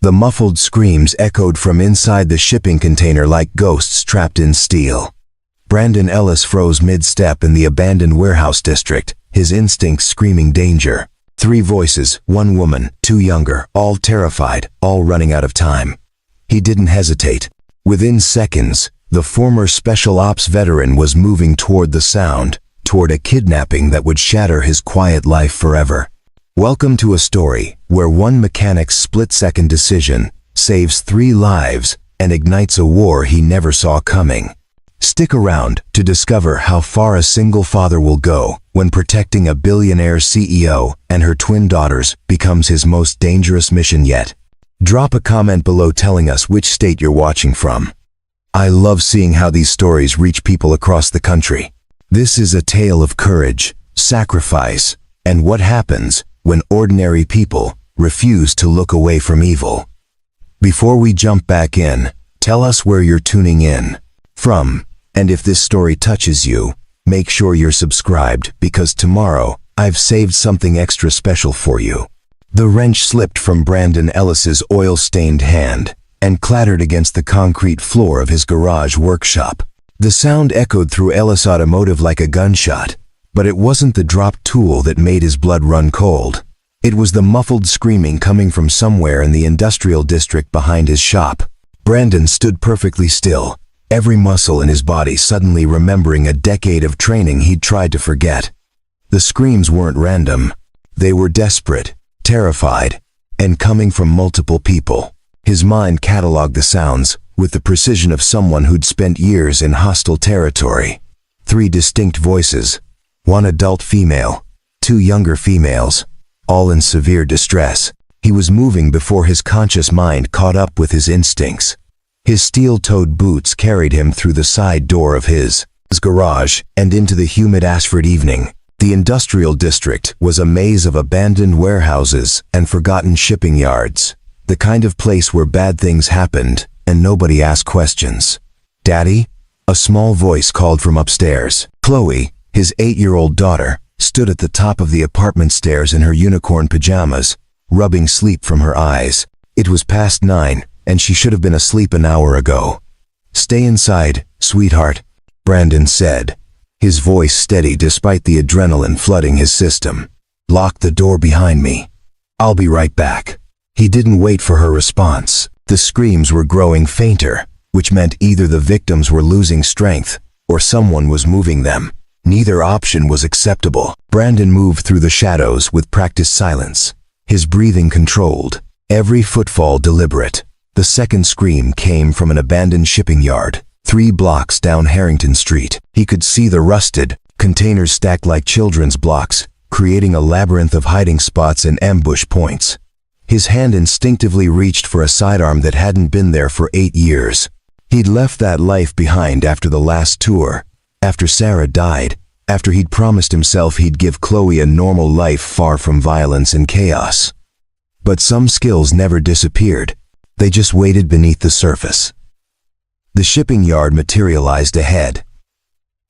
The muffled screams echoed from inside the shipping container like ghosts trapped in steel. Brandon Ellis froze mid-step in the abandoned warehouse district, his instincts screaming danger. 3 voices, 1 woman, 2 younger, all terrified, all running out of time. He didn't hesitate. Within seconds, the former special ops veteran was moving toward the sound, toward a kidnapping that would shatter his quiet life forever. Welcome to a story where one mechanic's split-second decision saves 3 lives and ignites a war he never saw coming. Stick around to discover how far a single father will go when protecting a billionaire CEO and her twin daughters becomes his most dangerous mission yet. Drop a comment below telling us which state you're watching from. I love seeing how these stories reach people across the country. This is a tale of courage, sacrifice, and what happens when ordinary people refuse to look away from evil. Before we jump back in, tell us where you're tuning in from, and if this story touches you, make sure you're subscribed because tomorrow I've saved something extra special for you. The wrench slipped from Brandon Ellis's oil-stained hand and clattered against the concrete floor of his garage workshop. The sound echoed through Ellis Automotive like a gunshot, but it wasn't the dropped tool that made his blood run cold. It was the muffled screaming coming from somewhere in the industrial district behind his shop. Brandon stood perfectly still, every muscle in his body suddenly remembering a decade of training he'd tried to forget. The screams weren't random. They were desperate, terrified, and coming from multiple people. His mind cataloged the sounds with the precision of someone who'd spent years in hostile territory. 3 distinct voices, 1 adult female, 2 younger females, all in severe distress. He was moving before his conscious mind caught up with his instincts. His steel-toed boots carried him through the side door of his garage and into the humid Ashford evening. The industrial district was a maze of abandoned warehouses and forgotten shipping yards, the kind of place where bad things happened and nobody asked questions. "Daddy?" A small voice called from upstairs. Chloe, his 8-year-old daughter, stood at the top of the apartment stairs in her unicorn pajamas, rubbing sleep from her eyes. It was past 9, and she should have been asleep an hour ago. "Stay inside, sweetheart," Brandon said, his voice steady despite the adrenaline flooding his system. "Lock the door behind me. I'll be right back." He didn't wait for her response. The screams were growing fainter, which meant either the victims were losing strength or someone was moving them. Neither option was acceptable. Brandon moved through the shadows with practiced silence, his breathing controlled, every footfall deliberate. The second scream came from an abandoned shipping yard, 3 blocks down Harrington Street. He could see the rusted containers stacked like children's blocks, creating a labyrinth of hiding spots and ambush points. His hand instinctively reached for a sidearm that hadn't been there for 8 years. He'd left that life behind after the last tour, after Sarah died, after he'd promised himself he'd give Chloe a normal life far from violence and chaos. But some skills never disappeared. They just waited beneath the surface. The shipping yard materialized ahead.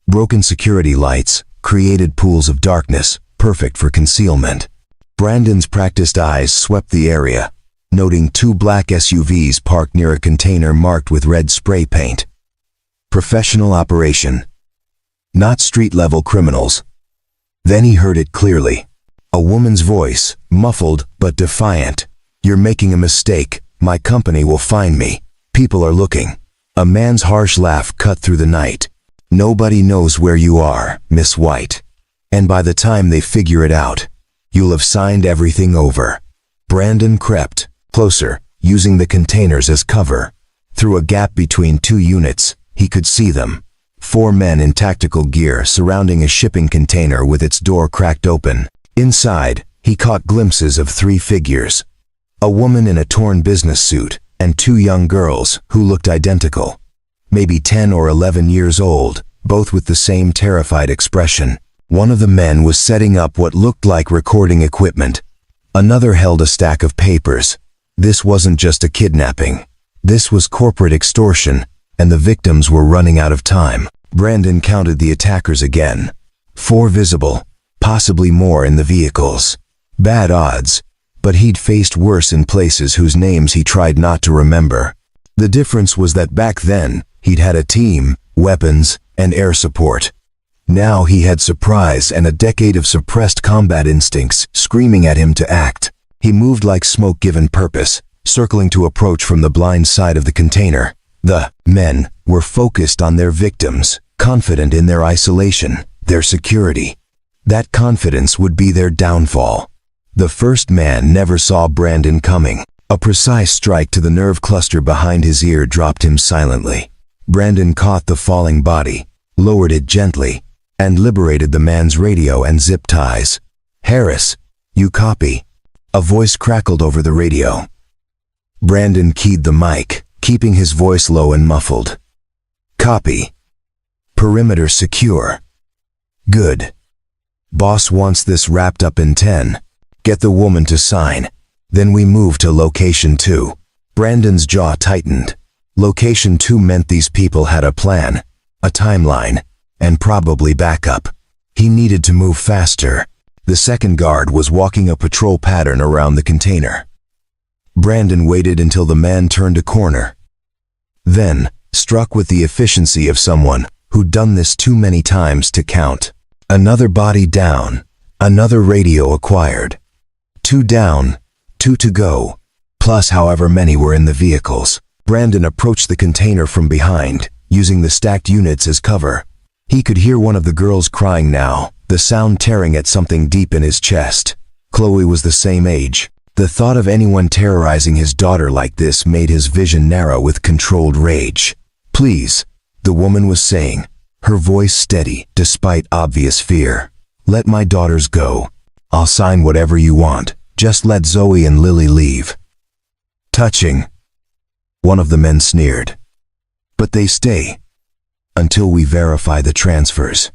Broken security lights created pools of darkness, perfect for concealment. Brandon's practiced eyes swept the area, noting 2 black SUVs parked near a container marked with red spray paint. Professional operation. Not street-level criminals. Then he heard it clearly. A woman's voice, muffled but defiant. "You're making a mistake. My company will find me. People are looking." A man's harsh laugh cut through the night. "Nobody knows where you are, Miss White. And by the time they figure it out, you'll have signed everything over." Brandon crept closer, using the containers as cover. Through a gap between 2 units, he could see them. 4 men in tactical gear surrounding a shipping container with its door cracked open. Inside, he caught glimpses of 3 figures. A woman in a torn business suit and 2 young girls who looked identical. Maybe 10 or 11 years old, both with the same terrified expression. One of the men was setting up what looked like recording equipment. Another held a stack of papers. This wasn't just a kidnapping. This was corporate extortion, and the victims were running out of time. Brandon counted the attackers again. 4 visible, possibly more in the vehicles. Bad odds, but he'd faced worse in places whose names he tried not to remember. The difference was that back then, he'd had a team, weapons, and air support. Now he had surprise and a decade of suppressed combat instincts screaming at him to act. He moved like smoke given purpose, circling to approach from the blind side of the container. The men were focused on their victims, confident in their isolation, their security. That confidence would be their downfall. The first man never saw Brandon coming. A precise strike to the nerve cluster behind his ear dropped him silently. Brandon caught the falling body, lowered it gently, and liberated the man's radio and zip ties. "Harris, you copy?" A voice crackled over the radio. Brandon keyed the mic, keeping his voice low and muffled. "Copy. Perimeter secure. Good. Boss wants this wrapped up in 10. Get the woman to sign. Then we move to location 2. Brandon's jaw tightened. Location 2 meant these people had a plan, a timeline, and probably backup. He needed to move faster. The second guard was walking a patrol pattern around the container. Brandon waited until the man turned a corner. Then, struck with the efficiency of someone who'd done this too many times to count. Another body down, another radio acquired. 2 down, 2 to go, plus however many were in the vehicles. Brandon approached the container from behind, using the stacked units as cover. He could hear one of the girls crying now, the sound tearing at something deep in his chest. Chloe was the same age. The thought of anyone terrorizing his daughter like this made his vision narrow with controlled rage. "Please," the woman was saying, her voice steady despite obvious fear. "Let my daughters go. I'll sign whatever you want. Just let Zoe and Lily leave." "Touching," one of the men sneered. "But they stay. Until we verify the transfers."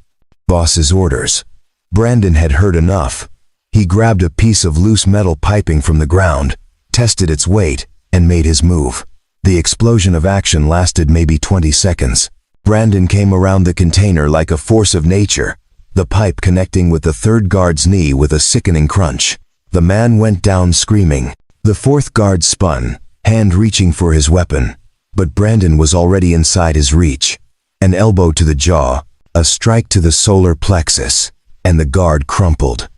Boss's orders. Brandon had heard enough. He grabbed a piece of loose metal piping from the ground, tested its weight, and made his move. The explosion of action lasted maybe 20 seconds. Brandon came around the container like a force of nature, the pipe connecting with the third guard's knee with a sickening crunch. The man went down screaming. The fourth guard spun, hand reaching for his weapon, but Brandon was already inside his reach. An elbow to the jaw, a strike to the solar plexus, and the guard crumpled.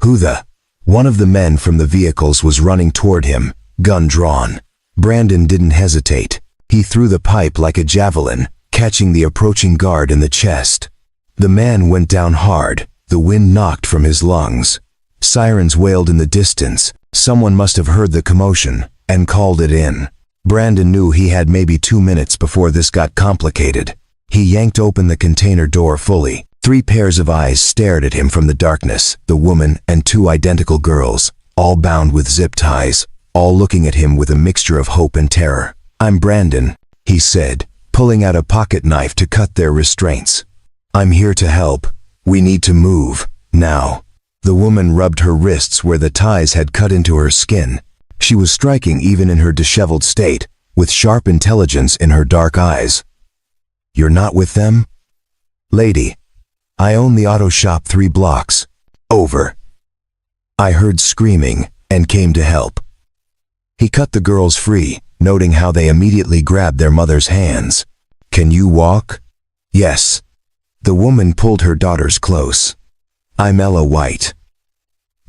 "Who the?" One of the men from the vehicles was running toward him, gun drawn. Brandon didn't hesitate. He threw the pipe like a javelin, catching the approaching guard in the chest. The man went down hard, the wind knocked from his lungs. Sirens wailed in the distance. Someone must have heard the commotion and called it in. Brandon knew he had maybe 2 minutes before this got complicated. He yanked open the container door fully. 3 pairs of eyes stared at him from the darkness, the woman and 2 identical girls, all bound with zip ties, all looking at him with a mixture of hope and terror. "I'm Brandon," he said, pulling out a pocket knife to cut their restraints. "I'm here to help. We need to move, now." The woman rubbed her wrists where the ties had cut into her skin. She was striking even in her disheveled state, with sharp intelligence in her dark eyes. "You're not with them?" "Lady, I own the auto shop 3 blocks. Over." I heard screaming and came to help. He cut the girls free, noting how they immediately grabbed their mother's hands. "Can you walk?" "Yes." The woman pulled her daughters close. "I'm Ella White.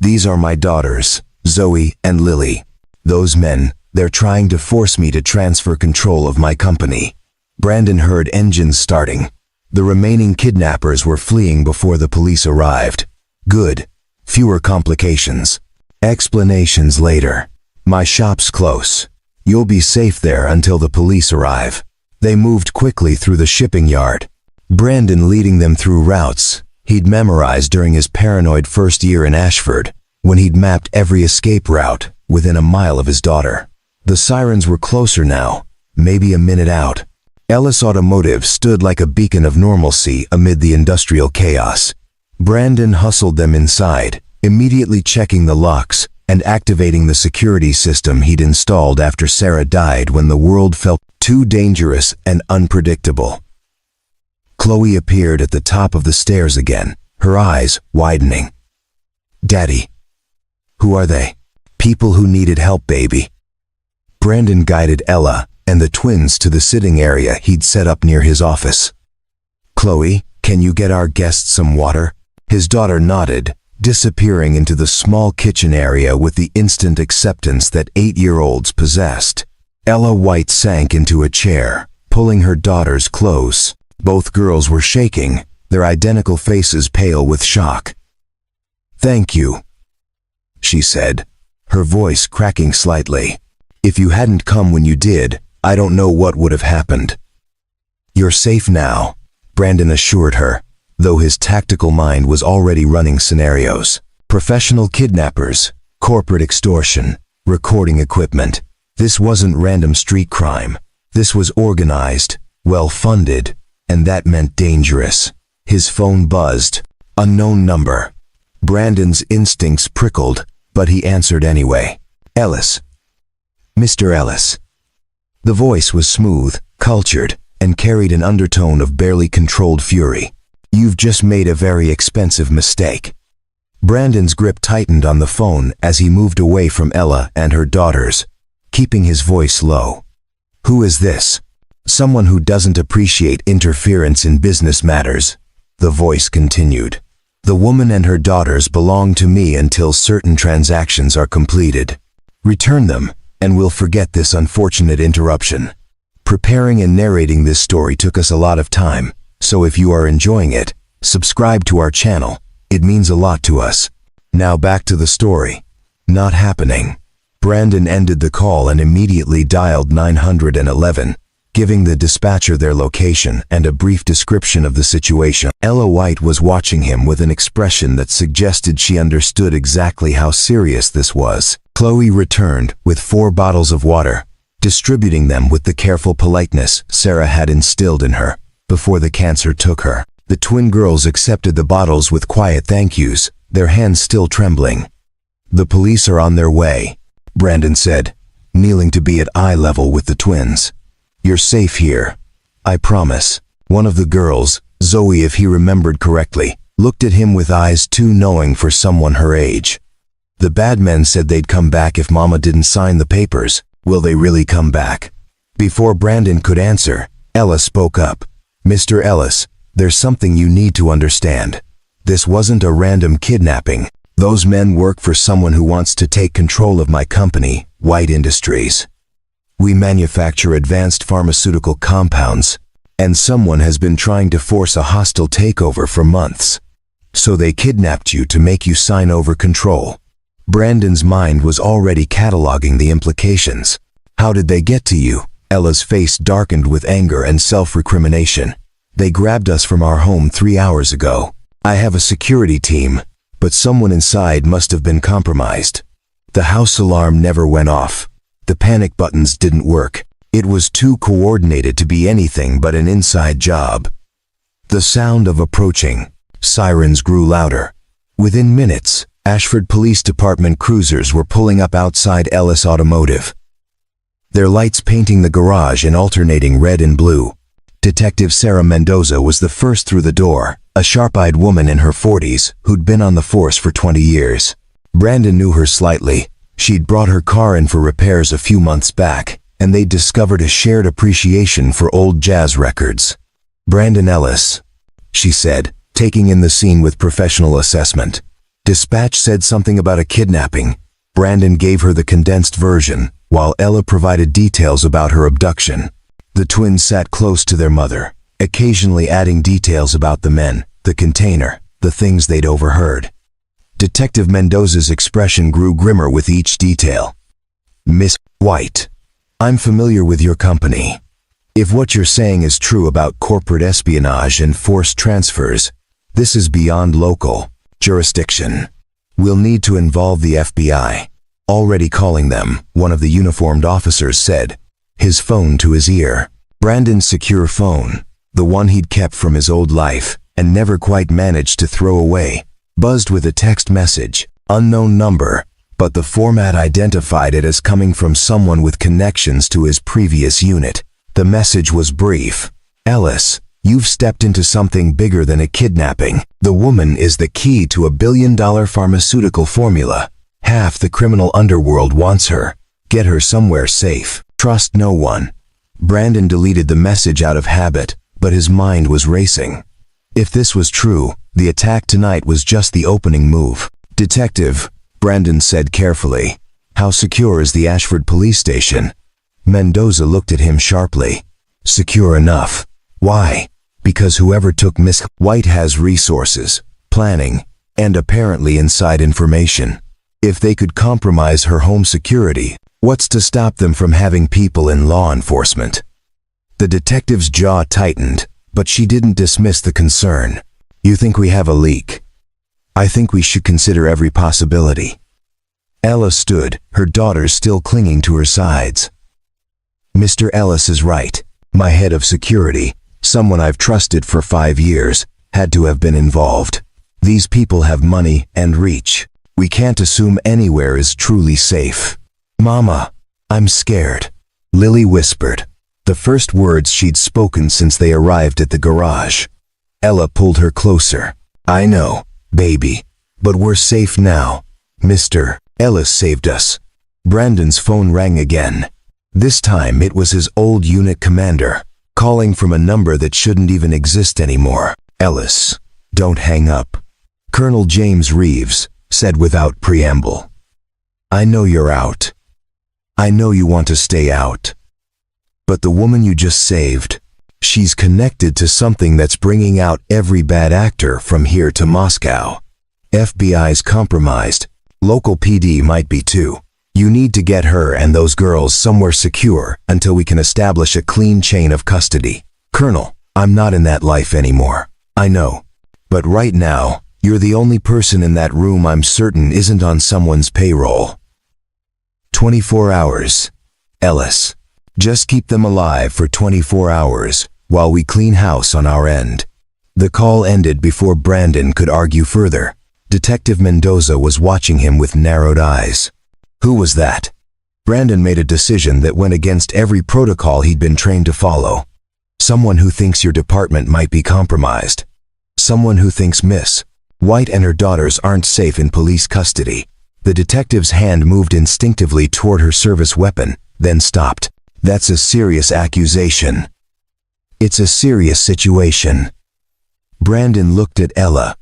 These are my daughters, Zoe and Lily. Those men, they're trying to force me to transfer control of my company." Brandon heard engines starting. The remaining kidnappers were fleeing before the police arrived. Good. Fewer complications. Explanations later. "My shop's close. You'll be safe there until the police arrive." They moved quickly through the shipping yard. Brandon leading them through routes he'd memorized during his paranoid first year in Ashford, when he'd mapped every escape route within a mile of his daughter. The sirens were closer now, maybe a minute out. Ellis Automotive stood like a beacon of normalcy amid the industrial chaos. Brandon hustled them inside, immediately checking the locks and activating the security system he'd installed after Sarah died when the world felt too dangerous and unpredictable. Chloe appeared at the top of the stairs again, her eyes widening. "Daddy." "Who are they?" People who needed help, baby. Brandon guided Ella and the twins to the sitting area he'd set up near his office. Chloe, can you get our guests some water? His daughter nodded, disappearing into the small kitchen area with the instant acceptance that 8-year-olds possessed. Ella White sank into a chair, pulling her daughters close. Both girls were shaking, their identical faces pale with shock. "Thank you," she said, her voice cracking slightly. "If you hadn't come when you did, I don't know what would have happened." "You're safe now," Brandon assured her, though his tactical mind was already running scenarios. Professional kidnappers, corporate extortion, recording equipment. This wasn't random street crime. This was organized, well-funded, and that meant dangerous. His phone buzzed. Unknown number. Brandon's instincts prickled, but he answered anyway. "Ellis. Mr. Ellis." The voice was smooth, cultured, and carried an undertone of barely controlled fury. "You've just made a very expensive mistake." Brandon's grip tightened on the phone as he moved away from Ella and her daughters, keeping his voice low. "Who is this?" "Someone who doesn't appreciate interference in business matters," the voice continued. "The woman and her daughters belong to me until certain transactions are completed. Return them, and we'll forget this unfortunate interruption." Preparing and narrating this story took us a lot of time, so if you are enjoying it, subscribe to our channel. It means a lot to us. Now back to the story. Not happening. Brandon ended the call and immediately dialed 911, giving the dispatcher their location and a brief description of the situation. Ella White was watching him with an expression that suggested she understood exactly how serious this was. Chloe returned with 4 bottles of water, distributing them with the careful politeness Sarah had instilled in her before the cancer took her. The twin girls accepted the bottles with quiet thank yous, their hands still trembling. "The police are on their way," Brandon said, kneeling to be at eye level with the twins. "You're safe here, I promise." One of the girls, Zoe if he remembered correctly, looked at him with eyes too knowing for someone her age. "The bad men said they'd come back if Mama didn't sign the papers. Will they really come back?" Before Brandon could answer, Ella spoke up. "Mr. Ellis, there's something you need to understand. This wasn't a random kidnapping. Those men work for someone who wants to take control of my company, White Industries. We manufacture advanced pharmaceutical compounds, and someone has been trying to force a hostile takeover for months. So they kidnapped you to make you sign over control." Brandon's mind was already cataloging the implications. "How did they get to you?" Ella's face darkened with anger and self-recrimination. "They grabbed us from our home 3 hours ago. I have a security team, but someone inside must have been compromised. The house alarm never went off. The panic buttons didn't work. It was too coordinated to be anything but an inside job." The sound of approaching sirens grew louder. Within minutes, Ashford Police Department cruisers were pulling up outside Ellis Automotive, their lights painting the garage in alternating red and blue. Detective Sarah Mendoza was the first through the door, a sharp-eyed woman in her 40s who'd been on the force for 20 years. Brandon knew her slightly. She'd brought her car in for repairs a few months back, and they'd discovered a shared appreciation for old jazz records. "Brandon Ellis," she said, taking in the scene with professional assessment. "Dispatch said something about a kidnapping." Brandon gave her the condensed version, while Ella provided details about her abduction. The twins sat close to their mother, occasionally adding details about the men, the container, the things they'd overheard. Detective Mendoza's expression grew grimmer with each detail. "Miss White, I'm familiar with your company. If what you're saying is true about corporate espionage and forced transfers, this is beyond local jurisdiction. We'll need to involve the FBI. Already calling them," one of the uniformed officers said, his phone to his ear. Brandon's secure phone, the one he'd kept from his old life and never quite managed to throw away, buzzed with a text message, unknown number, but the format identified it as coming from someone with connections to his previous unit. The message was brief. "Ellis, you've stepped into something bigger than a kidnapping. The woman is the key to a billion-dollar pharmaceutical formula. Half the criminal underworld wants her. Get her somewhere safe. Trust no one. Brandon deleted the message out of habit, but his mind was racing. If this was true, the attack tonight was just the opening move. Detective, Brandon said carefully, how secure is the Ashford police station? Mendoza looked at him sharply. Secure enough. Why? Because whoever took Miss White has resources, planning, and apparently inside information. If they could compromise her home security, what's to stop them from having people in law enforcement? The detective's jaw tightened, but she didn't dismiss the concern. You think we have a leak? I think we should consider every possibility. Ella stood, her daughters still clinging to her sides. Mr. Ellis is right. My head of security, someone I've trusted for 5 years, had to have been involved. These people have money and reach. We can't assume anywhere is truly safe. Mama, I'm scared, Lily whispered, the first words she'd spoken since they arrived at the garage. Ella pulled her closer. I know, baby, but we're safe now. Mr. Ellis saved us. Brandon's phone rang again. This time it was his old unit commander, calling from a number that shouldn't even exist anymore. Ellis, don't hang up. Colonel James Reeves said without preamble. I know you're out. I know you want to stay out. But the woman you just saved, she's connected to something that's bringing out every bad actor from here to Moscow. FBI's compromised. Local PD might be too. You need to get her and those girls somewhere secure until we can establish a clean chain of custody. Colonel, I'm not in that life anymore. I know. But right now, you're the only person in that room I'm certain isn't on someone's payroll. 24 hours. Ellis. Just keep them alive for 24 hours while we clean house on our end. The call ended before Brandon could argue further. Detective Mendoza was watching him with narrowed eyes. Who was that? Brandon made a decision that went against every protocol he'd been trained to follow. Someone who thinks your department might be compromised. Someone who thinks Miss White and her daughters aren't safe in police custody. The detective's hand moved instinctively toward her service weapon, then stopped. That's a serious accusation. It's a serious situation. Brandon looked at Ella,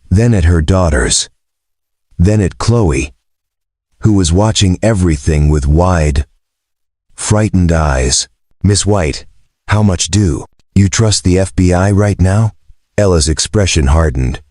then at her daughters, then at Chloe, who was watching everything with wide, frightened eyes. Miss White, how much do you trust the FBI right now? Ella's expression hardened.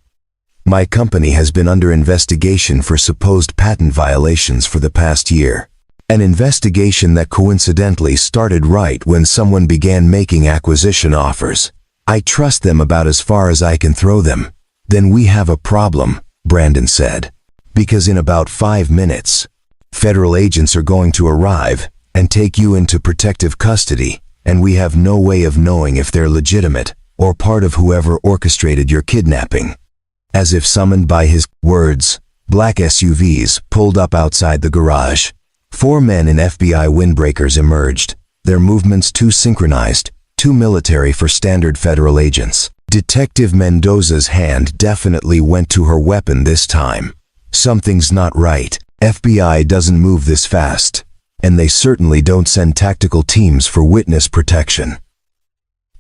My company has been under investigation for supposed patent violations for the past year. An investigation that coincidentally started right when someone began making acquisition offers. I trust them about as far as I can throw them. Then we have a problem, Brandon said. Because in about 5 minutes, federal agents are going to arrive and take you into protective custody, and we have no way of knowing if they're legitimate or part of whoever orchestrated your kidnapping. As if summoned by his words, black SUVs pulled up outside the garage. 4 men in FBI windbreakers emerged, their movements too synchronized, too military for standard federal agents. Detective Mendoza's hand definitely went to her weapon this time. Something's not right. FBI doesn't move this fast, and they certainly don't send tactical teams for witness protection.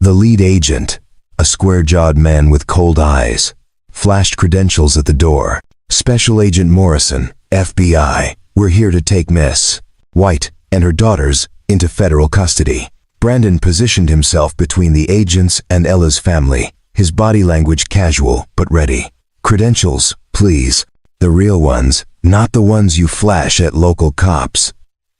The lead agent, a square-jawed man with cold eyes, flashed credentials at the door. Special Agent Morrison, FBI, we're here to take Miss White and her daughters into federal custody. Brandon positioned himself between the agents and Ella's family, his body language casual but ready. Credentials, please. The real ones, not the ones you flash at local cops.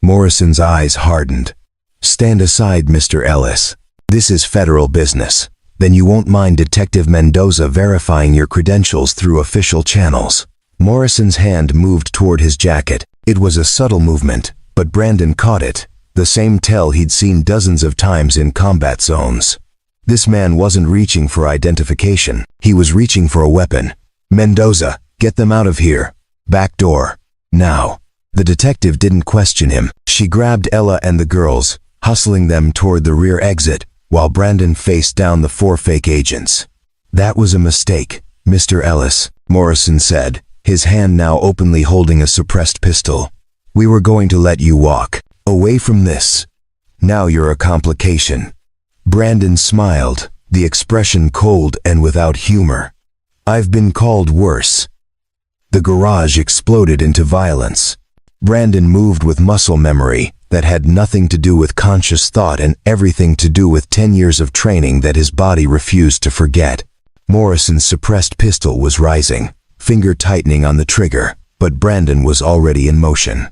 Morrison's eyes hardened. Stand aside, Mr. Ellis. This is federal business. Then you won't mind Detective Mendoza verifying your credentials through official channels. Morrison's hand moved toward his jacket. It was a subtle movement, but Brandon caught it, the same tell he'd seen dozens of times in combat zones. This man wasn't reaching for identification. He was reaching for a weapon. Mendoza, get them out of here. Back door. Now. The detective didn't question him. She grabbed Ella and the girls, hustling them toward the rear exit, while Brandon faced down the 4 fake agents. That was a mistake, Mr. Ellis, Morrison said, his hand now openly holding a suppressed pistol. "We were going to let you walk away from this. Now you're a complication." Brandon smiled, the expression cold and without humor. "I've been called worse." The garage exploded into violence. Brandon moved with muscle memory that had nothing to do with conscious thought and everything to do with 10 years of training that his body refused to forget. Morrison's suppressed pistol was rising, finger tightening on the trigger, but Brandon was already in motion.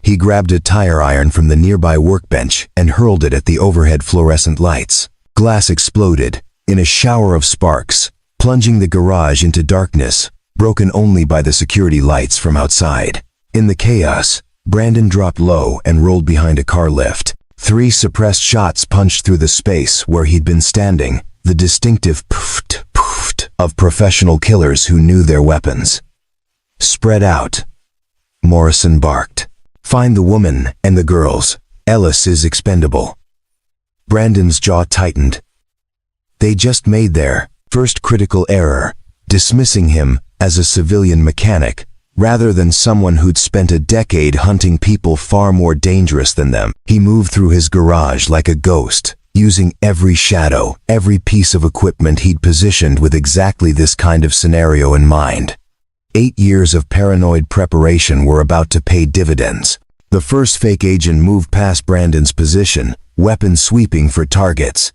He grabbed a tire iron from the nearby workbench and hurled it at the overhead fluorescent lights. Glass exploded in a shower of sparks, plunging the garage into darkness, broken only by the security lights from outside. In the chaos, Brandon dropped low and rolled behind a car lift. 3 suppressed shots punched through the space where he'd been standing, the distinctive pooft, pooft of professional killers who knew their weapons. "Spread out," Morrison barked. "Find the woman and the girls. Ellis is expendable." Brandon's jaw tightened. They just made their first critical error, dismissing him as a civilian mechanic, rather than someone who'd spent a decade hunting people far more dangerous than them. He moved through his garage like a ghost, using every shadow, every piece of equipment he'd positioned with exactly this kind of scenario in mind. 8 years of paranoid preparation were about to pay dividends. The first fake agent moved past Brandon's position, weapon sweeping for targets.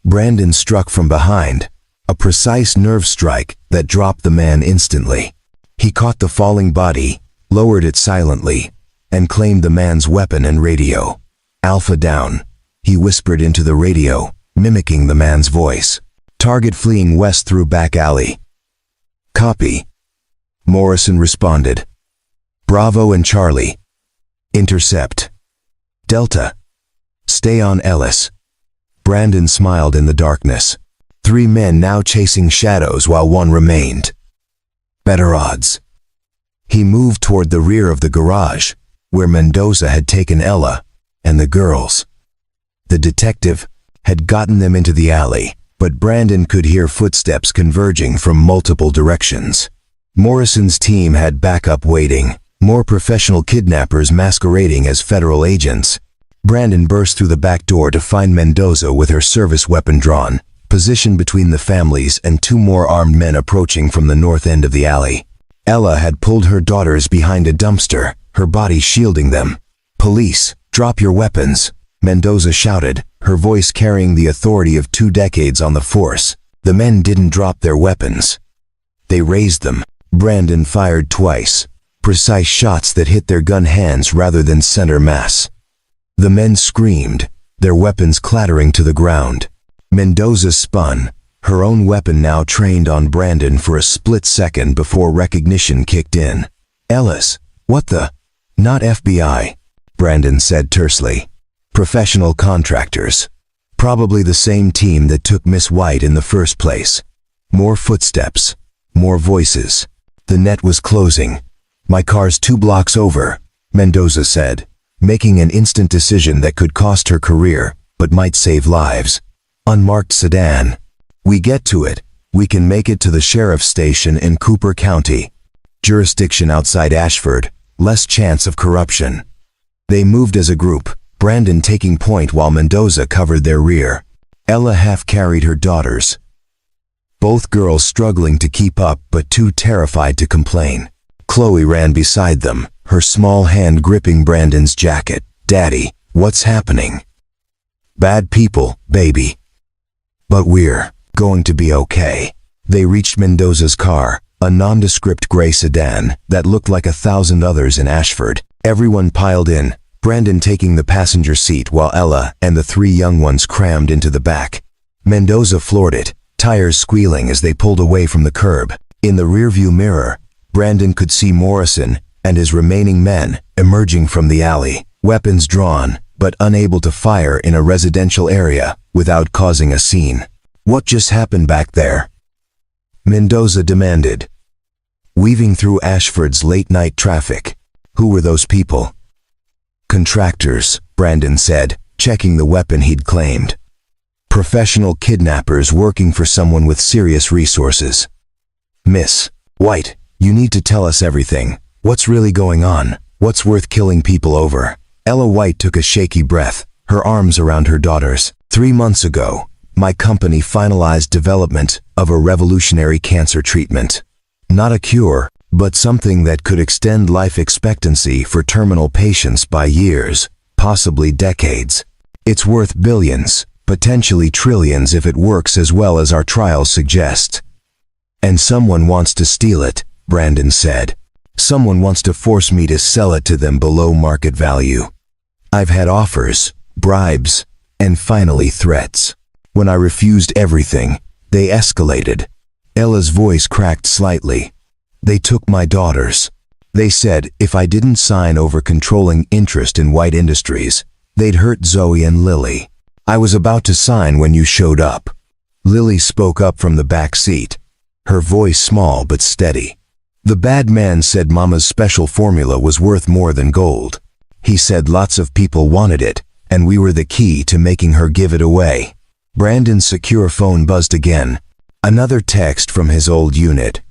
Brandon struck from behind, a precise nerve strike that dropped the man instantly. He caught the falling body, lowered it silently, and claimed the man's weapon and radio. "Alpha down," he whispered into the radio, mimicking the man's voice. "Target fleeing west through back alley." "Copy," Morrison responded. "Bravo and Charlie. Intercept. Delta. Stay on Ellis." Brandon smiled in the darkness. 3 men now chasing shadows while one remained. Better odds. He moved toward the rear of the garage, where Mendoza had taken Ella and the girls. The detective had gotten them into the alley, but Brandon could hear footsteps converging from multiple directions. Morrison's team had backup waiting, more professional kidnappers masquerading as federal agents. Brandon burst through the back door to find Mendoza with her service weapon drawn, positioned between the families and 2 more armed men approaching from the north end of the alley. Ella had pulled her daughters behind a dumpster, her body shielding them. "Police, drop your weapons," Mendoza shouted, her voice carrying the authority of 2 decades on the force. The men didn't drop their weapons. They raised them. Brandon fired twice, precise shots that hit their gun hands rather than center mass. The men screamed, their weapons clattering to the ground. Mendoza spun, her own weapon now trained on Brandon for a split second before recognition kicked in. "Ellis, what the?" "Not FBI," Brandon said tersely. "Professional contractors. Probably the same team that took Miss White in the first place." More footsteps, more voices. The net was closing. "My car's 2 blocks over," Mendoza said, making an instant decision that could cost her career, but might save lives. "Unmarked sedan. We get to it, we can make it to the sheriff's station in Cooper County. Jurisdiction outside Ashford, less chance of corruption." They moved as a group, Brandon taking point while Mendoza covered their rear. Ella half carried her daughters, both girls struggling to keep up but too terrified to complain. Chloe ran beside them, her small hand gripping Brandon's jacket. "Daddy, what's happening?" "Bad people, baby. But we're going to be okay." They reached Mendoza's car, a nondescript gray sedan that looked like 1,000 others in Ashford. Everyone piled in, Brandon taking the passenger seat while Ella and the 3 young ones crammed into the back. Mendoza floored it, tires squealing as they pulled away from the curb. In the rearview mirror, Brandon could see Morrison and his remaining men emerging from the alley, weapons drawn, but unable to fire in a residential area without causing a scene. "What just happened back there?" Mendoza demanded. Weaving through Ashford's late-night traffic. "Who were those people?" "Contractors," Brandon said, checking the weapon he'd claimed. "Professional kidnappers working for someone with serious resources." "Miss White, You need to tell us everything. What's really going on? What's worth killing people over? Ella White took a shaky breath, her arms around her daughters. 3 months ago, my company finalized development of a revolutionary cancer treatment. Not a cure, but something that could extend life expectancy for terminal patients by years, possibly decades. It's worth billions, potentially trillions if it works as well as our trials suggest. And someone wants to steal it, Brandon said. Someone wants to force me to sell it to them below market value. I've had offers, bribes, and finally threats. When I refused everything, they escalated. Ella's voice cracked slightly. They took my daughters. They said if I didn't sign over controlling interest in White Industries, they'd hurt Zoe and Lily. I was about to sign when you showed up. Lily spoke up from the back seat, her voice small but steady. The bad man said Mama's special formula was worth more than gold. He said lots of people wanted it, and we were the key to making her give it away. Brandon's secure phone buzzed again. Another text from his old unit.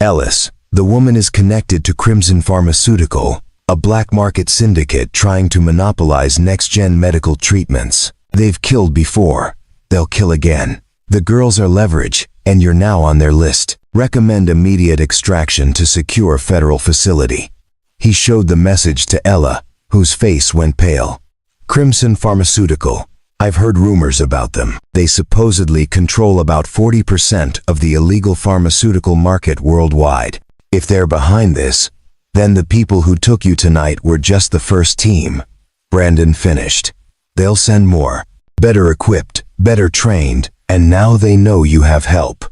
Ellis, the woman is connected to Crimson Pharmaceutical, a black market syndicate trying to monopolize next-gen medical treatments. They've killed before. They'll kill again. The girls are leverage, and you're now on their list. Recommend immediate extraction to secure federal facility. He showed the message to Ella, whose face went pale. Crimson Pharmaceutical. I've heard rumors about them. They supposedly control about 40% of the illegal pharmaceutical market worldwide. If they're behind this, then the people who took you tonight were just the first team. Brandon finished. They'll send more, better equipped, better trained, and now they know you have help.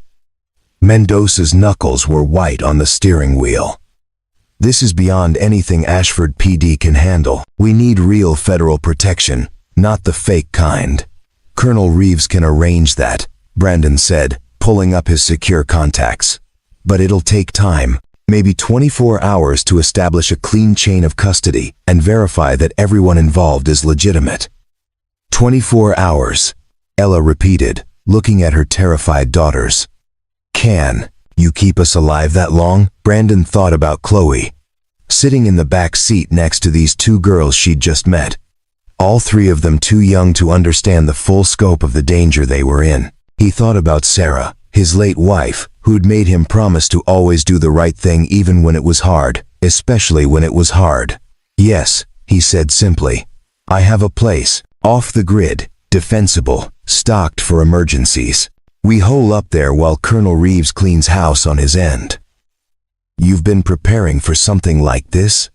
Mendoza's knuckles were white on the steering wheel. This is beyond anything Ashford PD can handle. We need real federal protection, not the fake kind. Colonel Reeves can arrange that, Brandon said, pulling up his secure contacts. But it'll take time, maybe 24 hours to establish a clean chain of custody and verify that everyone involved is legitimate. 24 hours, Ella repeated, looking at her terrified daughters. Can you keep us alive that long? Brandon thought about Chloe, sitting in the back seat next to these 2 girls she'd just met. All 3 of them too young to understand the full scope of the danger they were in. He thought about Sarah, his late wife, who'd made him promise to always do the right thing even when it was hard, especially when it was hard. Yes, he said simply. I have a place, off the grid, defensible, stocked for emergencies. We hole up there while Colonel Reeves cleans house on his end. You've been preparing for something like this?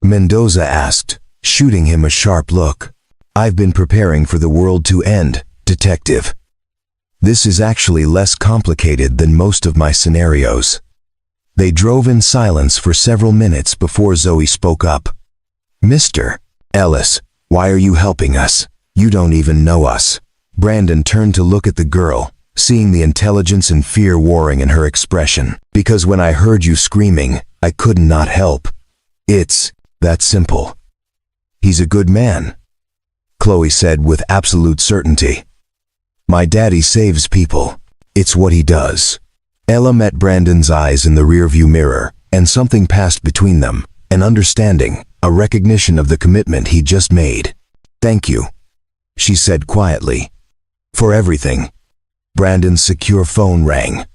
Mendoza asked, shooting him a sharp look. I've been preparing for the world to end, detective. This is actually less complicated than most of my scenarios. They drove in silence for several minutes before Zoe spoke up. Mr. Ellis, why are you helping us? You don't even know us. Brandon turned to look at the girl, seeing the intelligence and fear warring in her expression. Because when I heard you screaming, I could not help. It's that simple. He's a good man, Chloe said with absolute certainty. My daddy saves people. It's what he does. Ella met Brandon's eyes in the rearview mirror, and something passed between them, an understanding, a recognition of the commitment he just made. Thank you, she said quietly. For everything. Brandon's secure phone rang.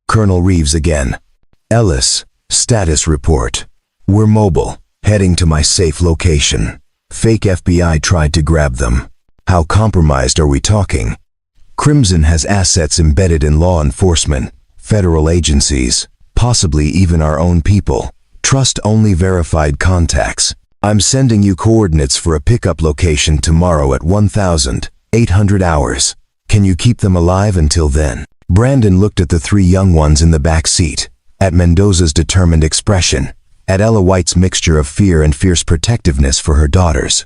Colonel Reeves again. Ellis, status report. We're mobile, heading to my safe location. Fake FBI tried to grab them. How compromised are we talking? Crimson has assets embedded in law enforcement, federal agencies, possibly even our own people. Trust only verified contacts. I'm sending you coordinates for a pickup location tomorrow at 1,800 hours. Can you keep them alive until then? Brandon looked at the 3 young ones in the back seat, at Mendoza's determined expression, at Ella White's mixture of fear and fierce protectiveness for her daughters.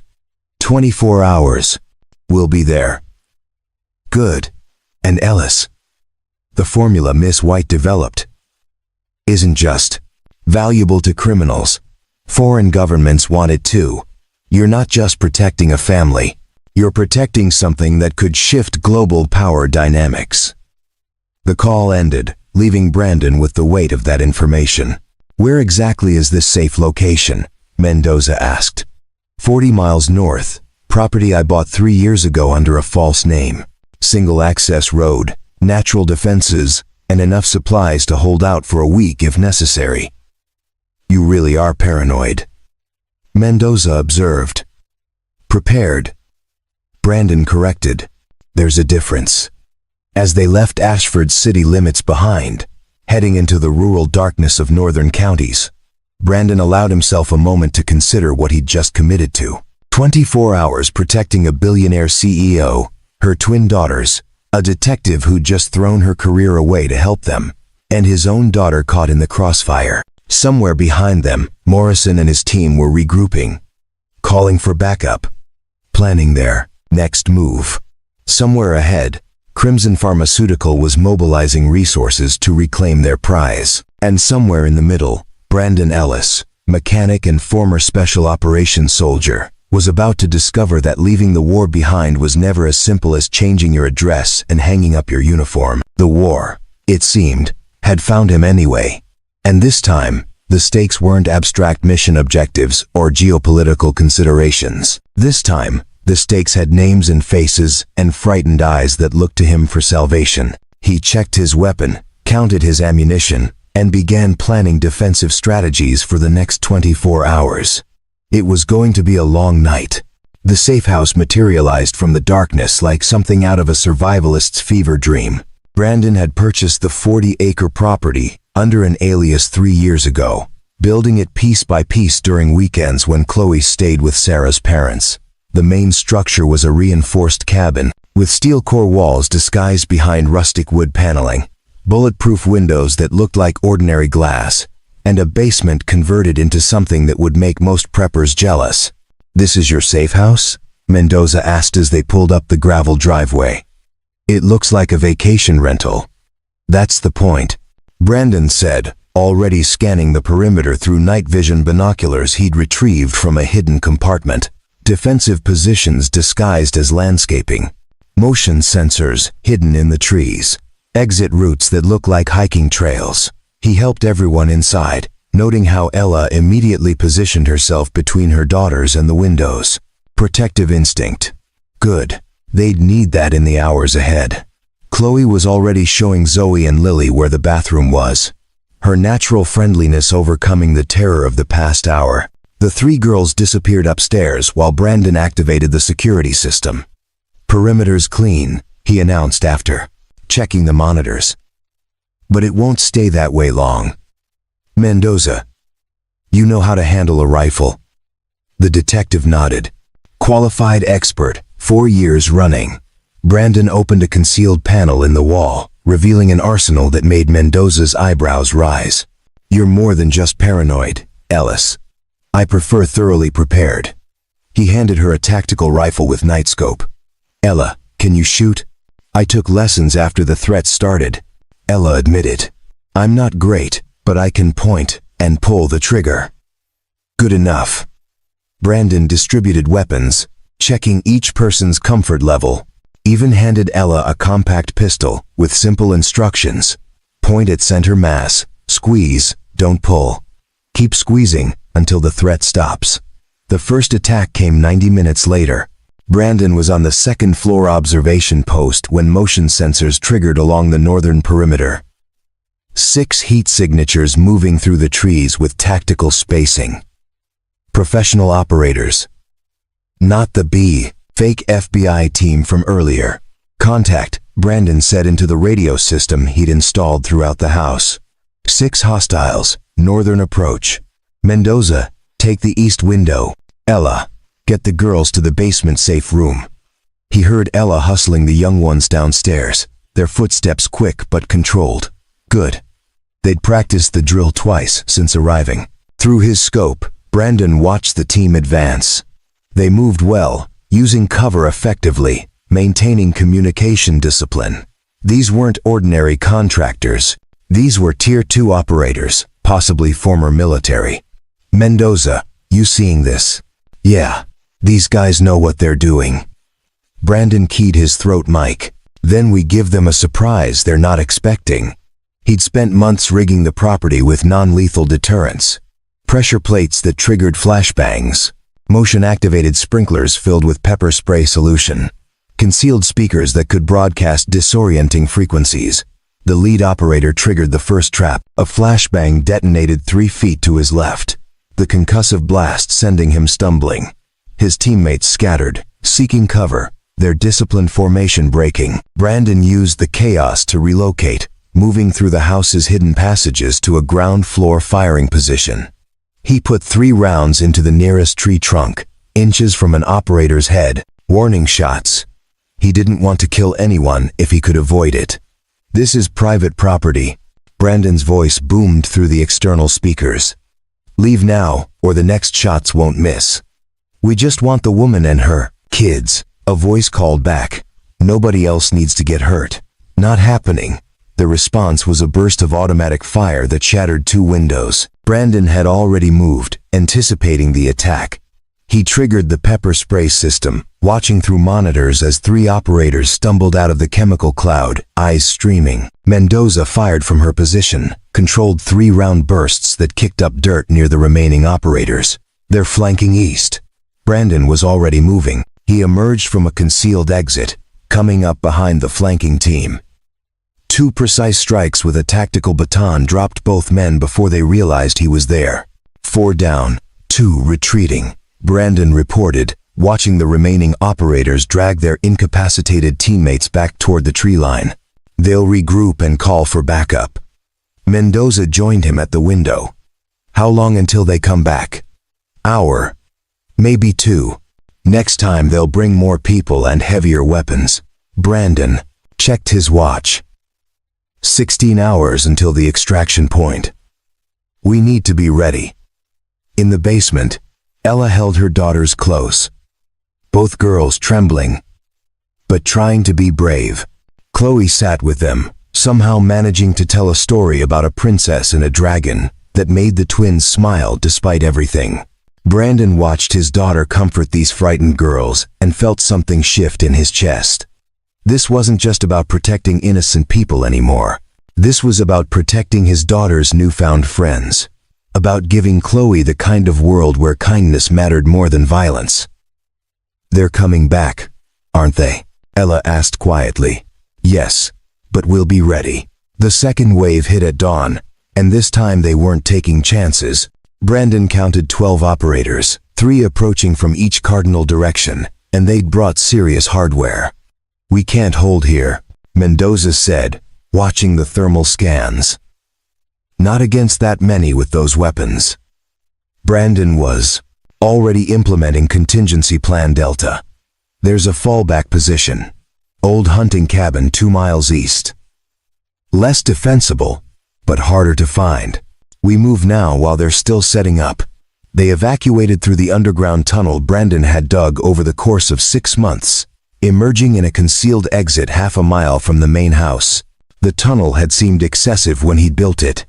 24 hours. We'll be there. Good. And Ellis, the formula Miss White developed, isn't just valuable to criminals. Foreign governments want it too. You're not just protecting a family. You're protecting something that could shift global power dynamics. The call ended, leaving Brandon with the weight of that information. "Where exactly is this safe location?" Mendoza asked. 40 miles north. Property I bought 3 years ago under a false name. Single access road, natural defenses, and enough supplies to hold out for a week if necessary." "You really are paranoid," Mendoza observed. "Prepared," Brandon corrected. "There's a difference." As they left Ashford's city limits behind, heading into the rural darkness of northern counties, Brandon allowed himself a moment to consider what he'd just committed to. 24 hours protecting a billionaire CEO, her twin daughters, a detective who'd just thrown her career away to help them, and his own daughter caught in the crossfire. Somewhere behind them, Morrison and his team were regrouping, calling for backup, planning their next move. Somewhere ahead, Crimson Pharmaceutical was mobilizing resources to reclaim their prize. And somewhere in the middle, Brandon Ellis, mechanic and former special operations soldier, was about to discover that leaving the war behind was never as simple as changing your address and hanging up your uniform. The war, it seemed, had found him anyway. And this time, the stakes weren't abstract mission objectives or geopolitical considerations. This time, the stakes had names and faces and frightened eyes that looked to him for salvation. He checked his weapon, counted his ammunition, and began planning defensive strategies for the next 24 hours. It was going to be a long night. The safe house materialized from the darkness like something out of a survivalist's fever dream. Brandon had purchased the 40-acre property under an alias 3 years ago, building it piece by piece during weekends when Chloe stayed with Sarah's parents. The main structure was a reinforced cabin, with steel core walls disguised behind rustic wood paneling, bulletproof windows that looked like ordinary glass, and a basement converted into something that would make most preppers jealous. "This is your safe house?" Mendoza asked as they pulled up the gravel driveway. "It looks like a vacation rental." "That's the point," Brandon said, already scanning the perimeter through night vision binoculars he'd retrieved from a hidden compartment. Defensive positions disguised as landscaping, motion sensors hidden in the trees, exit routes that look like hiking trails. He helped everyone inside, noting how Ella immediately positioned herself between her daughters and the windows. Protective instinct. Good. They'd need that in the hours ahead. Chloe was already showing Zoe and Lily where the bathroom was, her natural friendliness overcoming the terror of the past hour. The 3 girls disappeared upstairs while Brandon activated the security system. "Perimeter's clean," he announced after checking the monitors. "But it won't stay that way long." "Mendoza, you know how to handle a rifle?" The detective nodded. "Qualified expert, 4 years running." Brandon opened a concealed panel in the wall, revealing an arsenal that made Mendoza's eyebrows rise. "You're more than just paranoid, Ellis. I prefer thoroughly prepared." He handed her a tactical rifle with night scope. "Ella, can you shoot?" "I took lessons after the threat started," Ella admitted. "I'm not great, but I can point and pull the trigger." "Good enough." Brandon distributed weapons, checking each person's comfort level, even handed Ella a compact pistol with simple instructions. "Point at center mass, squeeze, don't pull. Keep squeezing until the threat stops." The first attack came 90 minutes later. Brandon was on the second-floor observation post when motion sensors triggered along the northern perimeter. 6 heat signatures moving through the trees with tactical spacing. Professional operators. Not the fake FBI team from earlier. "Contact," Brandon said into the radio system he'd installed throughout the house. 6 hostiles, northern approach. "Mendoza, take the east window. Ella, get the girls to the basement safe room." He heard Ella hustling the young ones downstairs, their footsteps quick but controlled. Good. They'd practiced the drill twice since arriving. Through his scope, Brandon watched the team advance. They moved well, using cover effectively, maintaining communication discipline. These weren't ordinary contractors. These were Tier 2 operators, possibly former military. "Mendoza, you seeing this?" "Yeah, these guys know what they're doing." Brandon keyed his throat mic. "Then we give them a surprise they're not expecting." He'd spent months rigging the property with non-lethal deterrents. Pressure plates that triggered flashbangs, motion-activated sprinklers filled with pepper spray solution, concealed speakers that could broadcast disorienting frequencies. The lead operator triggered the first trap. A flashbang detonated 3 feet to his left, the concussive blast sending him stumbling. His teammates scattered, seeking cover, their disciplined formation breaking. Brandon used the chaos to relocate, moving through the house's hidden passages to a ground-floor firing position. He put 3 rounds into the nearest tree trunk, inches from an operator's head, warning shots. He didn't want to kill anyone if he could avoid it. "This is private property," Brandon's voice boomed through the external speakers. "Leave now, or the next shots won't miss. We just want the woman and her kids," a voice called back. "Nobody else needs to get hurt." "Not happening." The response was a burst of automatic fire that shattered 2 windows. Brandon had already moved, anticipating the attack. He triggered the pepper spray system, watching through monitors as 3 operators stumbled out of the chemical cloud, eyes streaming. Mendoza fired from her position, controlled 3-round bursts that kicked up dirt near the remaining operators. They're flanking east. Brandon was already moving. He emerged from a concealed exit, coming up behind the flanking team. 2 precise strikes with a tactical baton dropped both men before they realized he was there. 4 down, 2 retreating, Brandon reported, watching the remaining operators drag their incapacitated teammates back toward the tree line. "They'll regroup and call for backup." Mendoza joined him at the window. "How long until they come back?" "Hour. Maybe 2. Next time they'll bring more people and heavier weapons." Brandon checked his watch. 16 hours until the extraction point. "We need to be ready." In the basement, Ella held her daughters close, both girls trembling, but trying to be brave. Chloe sat with them, somehow managing to tell a story about a princess and a dragon that made the twins smile despite everything. Brandon watched his daughter comfort these frightened girls and felt something shift in his chest. This wasn't just about protecting innocent people anymore. This was about protecting his daughter's newfound friends. About giving Chloe the kind of world where kindness mattered more than violence. "They're coming back, aren't they?" Ella asked quietly. "Yes, but we'll be ready." The second wave hit at dawn, and this time they weren't taking chances. Brandon counted 12 operators, 3 approaching from each cardinal direction, and they'd brought serious hardware. "We can't hold here," Mendoza said, watching the thermal scans. "Not against that many with those weapons." Brandon was already implementing contingency plan Delta. "There's a fallback position. Old hunting cabin 2 miles east. Less defensible, but harder to find. We move now while they're still setting up." They evacuated through the underground tunnel Brandon had dug over the course of 6 months, emerging in a concealed exit half a mile from the main house. The tunnel had seemed excessive when he'd built it.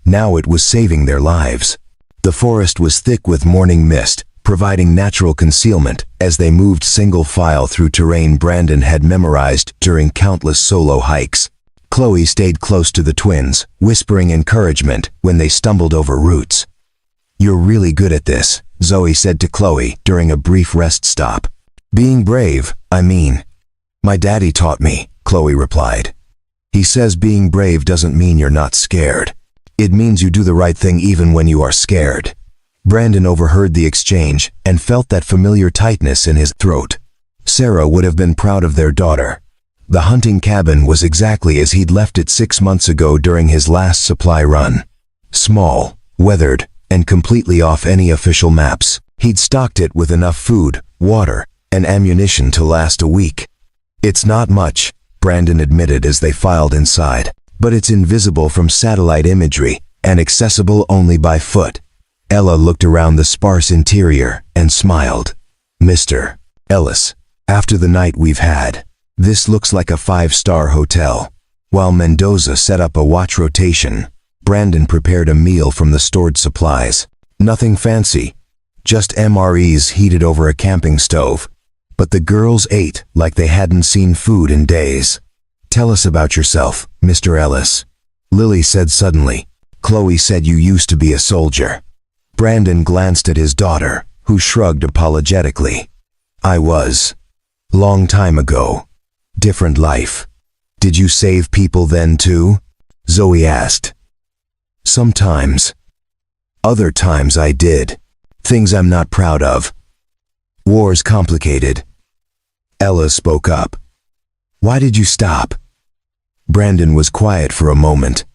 Now it was saving their lives. The forest was thick with morning mist, providing natural concealment as they moved single file through terrain Brandon had memorized during countless solo hikes. Chloe stayed close to the twins, whispering encouragement when they stumbled over roots. "You're really good at this," Zoe said to Chloe during a brief rest stop. "Being brave, I mean." "My daddy taught me," Chloe replied. "He says being brave doesn't mean you're not scared. It means you do the right thing even when you are scared." Brandon overheard the exchange and felt that familiar tightness in his throat. Sarah would have been proud of their daughter. The hunting cabin was exactly as he'd left it 6 months ago during his last supply run. Small, weathered, and completely off any official maps. He'd stocked it with enough food, water, and ammunition to last a week. "It's not much," Brandon admitted as they filed inside, "but it's invisible from satellite imagery and accessible only by foot." Ella looked around the sparse interior and smiled. "Mr. Ellis, after the night we've had, this looks like a 5-star hotel." While Mendoza set up a watch rotation, Brandon prepared a meal from the stored supplies. Nothing fancy, just MREs heated over a camping stove. But the girls ate like they hadn't seen food in days. "Tell us about yourself, Mr. Ellis." Lily said suddenly. Chloe said you used to be a soldier. Brandon glanced at his daughter, who shrugged apologetically. I was. Long time ago. Different life. Did you save people then too? Zoe asked. Sometimes. Other times I did. Things I'm not proud of. War's complicated. Ella spoke up. Why did you stop? Brandon was quiet for a moment,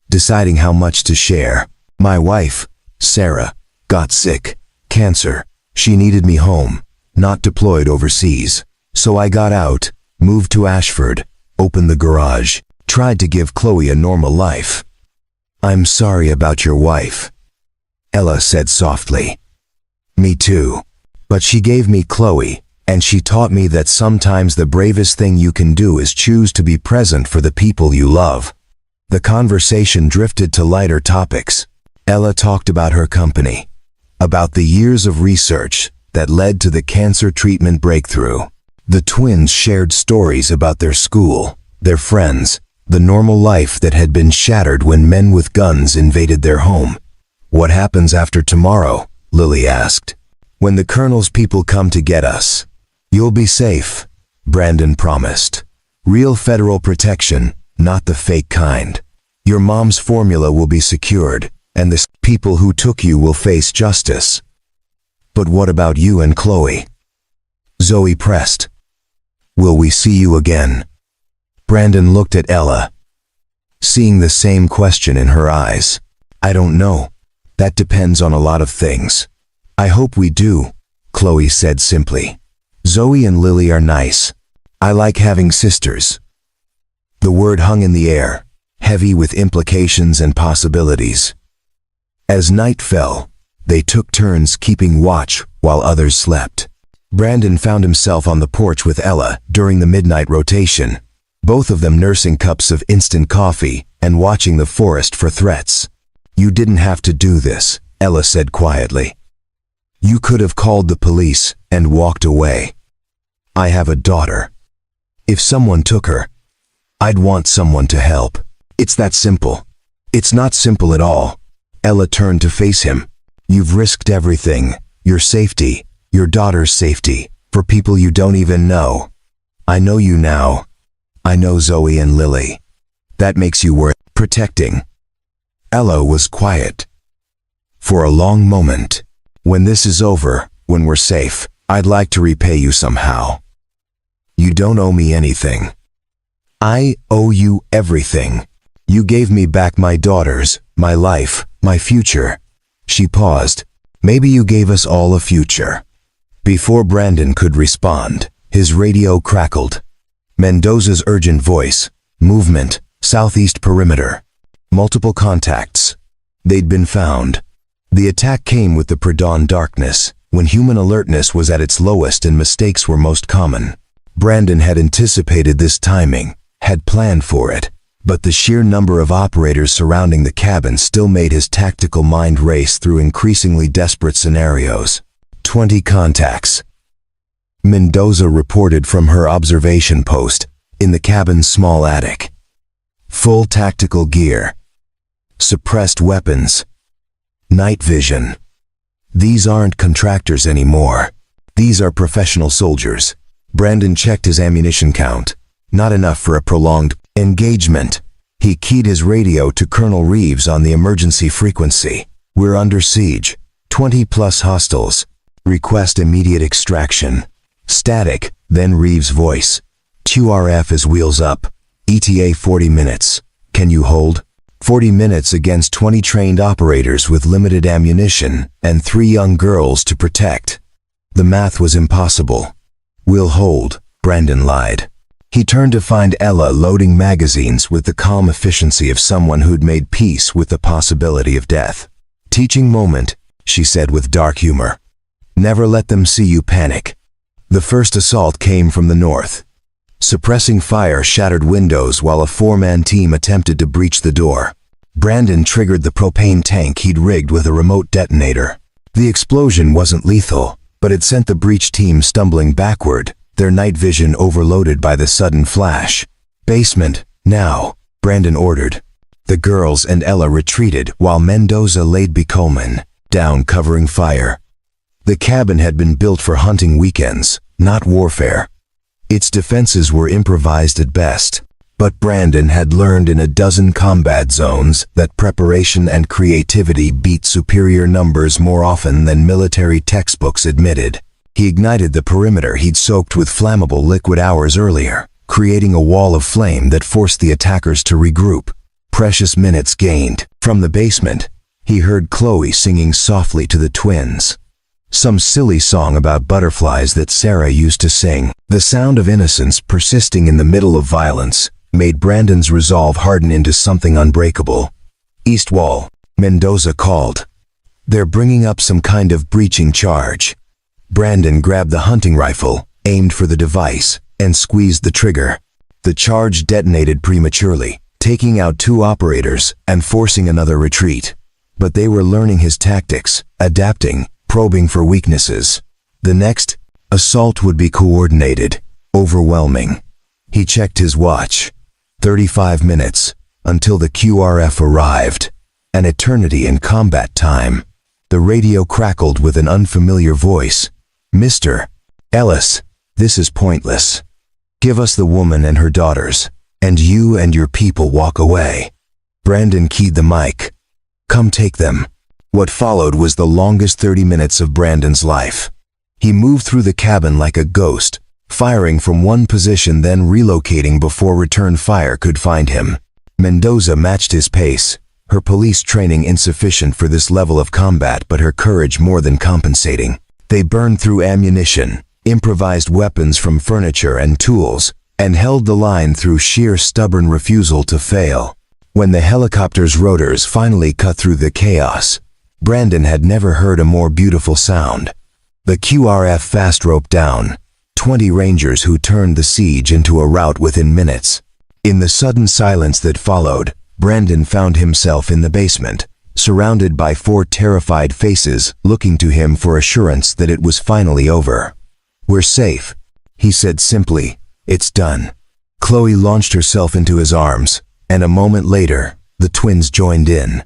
deciding how much to share. My wife, Sarah, got sick. Cancer. She needed me home, not deployed overseas. So I got out, moved to Ashford, opened the garage, tried to give Chloe a normal life. I'm sorry about your wife, Ella said softly. Me too. But she gave me Chloe, and she taught me that sometimes the bravest thing you can do is choose to be present for the people you love. The conversation drifted to lighter topics. Ella talked about her company, about the years of research that led to the cancer treatment breakthrough. The twins shared stories about their school, their friends, the normal life that had been shattered when men with guns invaded their home. What happens after tomorrow? Lily asked. When the colonel's people come to get us. You'll be safe, Brandon promised. Real federal protection, not the fake kind. Your mom's formula will be secured, and the people who took you will face justice. But what about you and Chloe? Zoe pressed. Will we see you again? Brandon looked at Ella, seeing the same question in her eyes. I don't know. That depends on a lot of things. I hope we do, Chloe said simply. Zoe and Lily are nice. I like having sisters. The word hung in the air, heavy with implications and possibilities. As night fell, they took turns keeping watch while others slept. Brandon found himself on the porch with Ella during the midnight rotation, both of them nursing cups of instant coffee and watching the forest for threats. You didn't have to do this, Ella said quietly. You could have called the police and walked away. I have a daughter. If someone took her, I'd want someone to help. It's that simple. It's not simple at all. Ella turned to face him. You've risked everything, your safety, your daughter's safety, for people you don't even know. I know you now. I know Zoe and Lily. That makes you worth protecting. Ella was quiet. For a long moment. When this is over, when we're safe, I'd like to repay you somehow. You don't owe me anything. I owe you everything. You gave me back my daughters, my life, my future. She paused. Maybe you gave us all a future. Before Brandon could respond, his radio crackled. Mendoza's urgent voice. Movement, southeast perimeter. Multiple contacts. They'd been found. The attack came with the pre-dawn darkness, when human alertness was at its lowest and mistakes were most common. Brandon had anticipated this timing, had planned for it, but the sheer number of operators surrounding the cabin still made his tactical mind race through increasingly desperate scenarios. 20 contacts. Mendoza reported from her observation post, in the cabin's small attic. Full tactical gear. Suppressed weapons. Night vision. These aren't contractors anymore. These are professional soldiers. Brandon checked his ammunition count. Not enough for a prolonged engagement. He keyed his radio to Colonel Reeves on the emergency frequency. We're under siege. 20+ hostiles. Request immediate extraction. Static, then Reeves' voice. QRF is wheels up. ETA 40 minutes. Can you hold? 40 minutes against 20 trained operators with limited ammunition and 3 young girls to protect. The math was impossible. We'll hold, Brandon lied. He turned to find Ella loading magazines with the calm efficiency of someone who'd made peace with the possibility of death. Teaching moment, she said with dark humor. Never let them see you panic. The first assault came from the north. Suppressing fire shattered windows while a 4-man team attempted to breach the door. Brandon triggered the propane tank he'd rigged with a remote detonator. The explosion wasn't lethal, but it sent the breach team stumbling backward, their night vision overloaded by the sudden flash. Basement, now, Brandon ordered. The girls and Ella retreated while Mendoza laid Coleman down, covering fire. The cabin had been built for hunting weekends, not warfare. Its defenses were improvised at best, but Brandon had learned in a dozen combat zones that preparation and creativity beat superior numbers more often than military textbooks admitted. He ignited the perimeter he'd soaked with flammable liquid hours earlier, creating a wall of flame that forced the attackers to regroup. Precious minutes gained. From the basement, he heard Chloe singing softly to the twins. Some silly song about butterflies that Sarah used to sing. The sound of innocence persisting in the middle of violence made Brandon's resolve harden into something unbreakable. "East wall," Mendoza called. "They're bringing up some kind of breaching charge." Brandon grabbed the hunting rifle, aimed for the device, and squeezed the trigger. The charge detonated prematurely, taking out 2 operators and forcing another retreat. But they were learning his tactics, adapting, probing for weaknesses. The next assault would be coordinated, overwhelming. He checked his watch. 35 minutes, until the QRF arrived. An eternity in combat time. The radio crackled with an unfamiliar voice. "Mr. Ellis, this is pointless. Give us the woman and her daughters, and you and your people walk away." Brandon keyed the mic. "Come take them." What followed was the longest 30 minutes of Brandon's life. He moved through the cabin like a ghost, firing from one position then relocating before return fire could find him. Mendoza matched his pace, her police training insufficient for this level of combat but her courage more than compensating. They burned through ammunition, improvised weapons from furniture and tools, and held the line through sheer stubborn refusal to fail. When the helicopter's rotors finally cut through the chaos, Brandon had never heard a more beautiful sound. The QRF fast roped down, 20 Rangers who turned the siege into a rout within minutes. In the sudden silence that followed, Brandon found himself in the basement, surrounded by 4 terrified faces looking to him for assurance that it was finally over. "We're safe," he said simply. "It's done." Chloe launched herself into his arms, and a moment later, the twins joined in.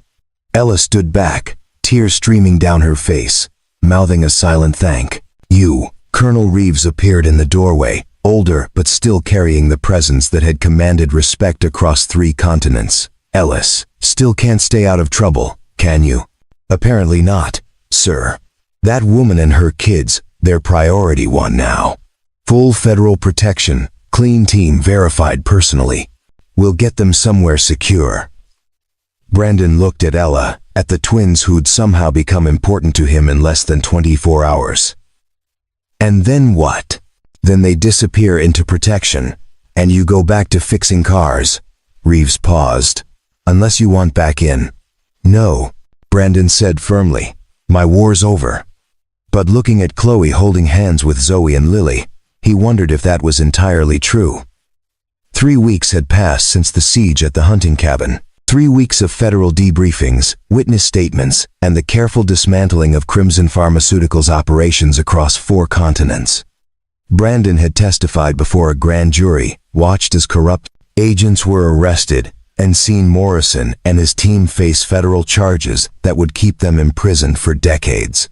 Ella stood back, tears streaming down her face, mouthing a silent thank you. Colonel Reeves appeared in the doorway, older but still carrying the presence that had commanded respect across 3 continents. "Ellis, still can't stay out of trouble, can you?" "Apparently not, sir. That woman and her kids, they're priority 1 now. Full federal protection, clean team verified personally. We'll get them somewhere secure." Brandon looked at Ella, at the twins who'd somehow become important to him in less than 24 hours. "And then what?" "Then they disappear into protection, and you go back to fixing cars." Reeves paused. "Unless you want back in." "No," Brandon said firmly. "My war's over." But looking at Chloe holding hands with Zoe and Lily, he wondered if that was entirely true. 3 weeks had passed since the siege at the hunting cabin. 3 weeks of federal debriefings, witness statements, and the careful dismantling of Crimson Pharmaceuticals operations across 4 continents. Brandon had testified before a grand jury, watched as corrupt agents were arrested, and seen Morrison and his team face federal charges that would keep them imprisoned for decades.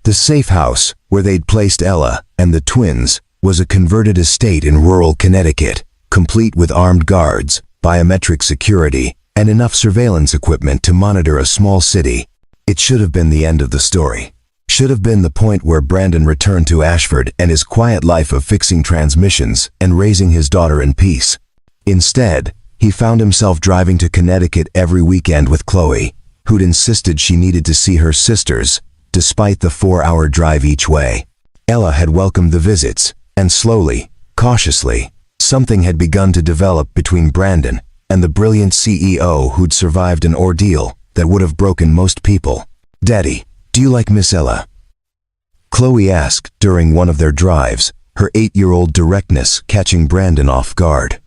The safe house, where they'd placed Ella and the twins, was a converted estate in rural Connecticut, complete with armed guards, biometric security, and enough surveillance equipment to monitor a small city. It should have been the end of the story. Should have been the point where Brandon returned to Ashford and his quiet life of fixing transmissions and raising his daughter in peace. Instead, he found himself driving to Connecticut every weekend with Chloe, who'd insisted she needed to see her sisters, despite the 4-hour drive each way. Ella had welcomed the visits, and slowly, cautiously, something had begun to develop between Brandon and the brilliant CEO who'd survived an ordeal that would have broken most people. "Daddy, do you like Miss Ella?" Chloe asked during one of their drives, her 8-year-old directness catching Brandon off guard.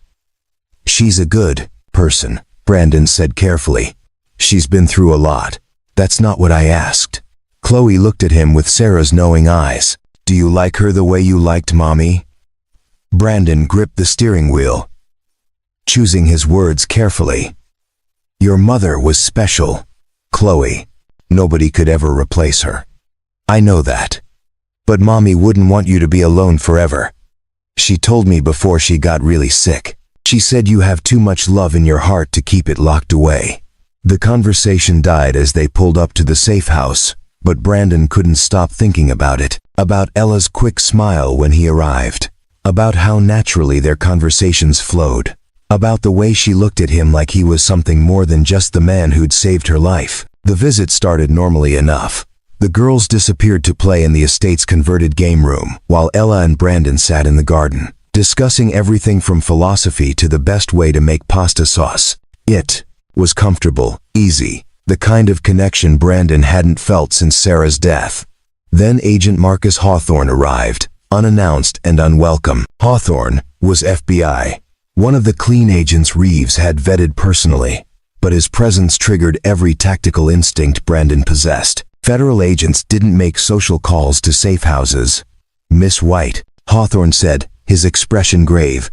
"She's a good person," Brandon said carefully. "She's been through a lot. That's not what I asked." Chloe looked at him with Sarah's knowing eyes. "Do you like her the way you liked Mommy?" Brandon gripped the steering wheel, choosing his words carefully. Your mother was special, Chloe. Nobody could ever replace her. I know that. But Mommy wouldn't want you to be alone forever. She told me before she got really sick. She said you have too much love in your heart to keep it locked away. The conversation died as they pulled up to the safe house, but Brandon couldn't stop thinking about it, about Ella's quick smile when he arrived, about how naturally their conversations flowed, about the way she looked at him like he was something more than just the man who'd saved her life. The visit started normally enough. The girls disappeared to play in the estate's converted game room, while Ella and Brandon sat in the garden, discussing everything from philosophy to the best way to make pasta sauce. It was comfortable, easy, the kind of connection Brandon hadn't felt since Sarah's death. Then Agent Marcus Hawthorne arrived, unannounced and unwelcome. Hawthorne was FBI, one of the clean agents Reeves had vetted personally, but his presence triggered every tactical instinct Brandon possessed. Federal agents didn't make social calls to safe houses. Miss White, Hawthorne said, his expression grave.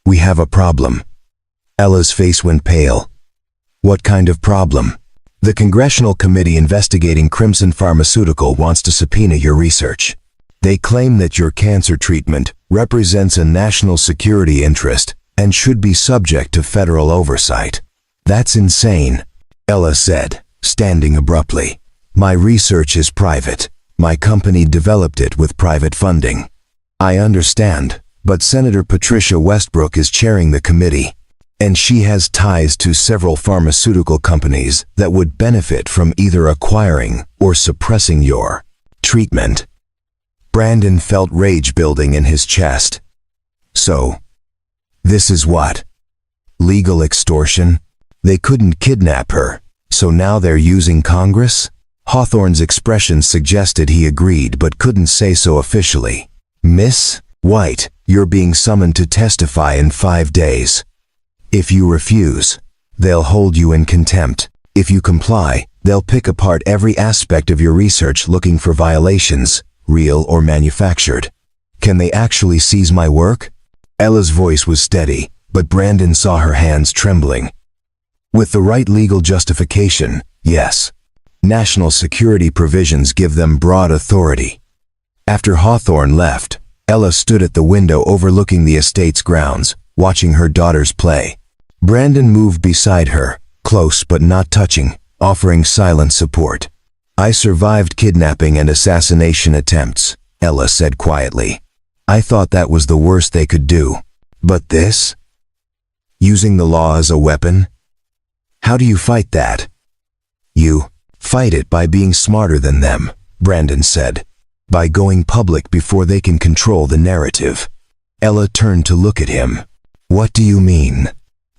We have a problem. Ella's face went pale. What kind of problem? The Congressional Committee investigating Crimson Pharmaceutical wants to subpoena your research. They claim that your cancer treatment represents a national security interest and should be subject to federal oversight. That's insane, Ella said, standing abruptly. My research is private. My company developed it with private funding. I understand, but Senator Patricia Westbrook is chairing the committee, and she has ties to several pharmaceutical companies that would benefit from either acquiring or suppressing your treatment. Brandon felt rage building in his chest. So, this is what? Legal extortion? They couldn't kidnap her, so now they're using Congress? Hawthorne's expression suggested he agreed but couldn't say so officially. Miss White, you're being summoned to testify in 5 days. If you refuse, they'll hold you in contempt. If you comply, they'll pick apart every aspect of your research looking for violations, real or manufactured. Can they actually seize my work? Ella's voice was steady, but Brandon saw her hands trembling. With the right legal justification, yes. National security provisions give them broad authority. After Hawthorne left, Ella stood at the window overlooking the estate's grounds, watching her daughters play. Brandon moved beside her, close but not touching, offering silent support. I survived kidnapping and assassination attempts, Ella said quietly. I thought that was the worst they could do. But this? Using the law as a weapon? How do you fight that? You fight it by being smarter than them, Brandon said. By going public before they can control the narrative. Ella turned to look at him. What do you mean?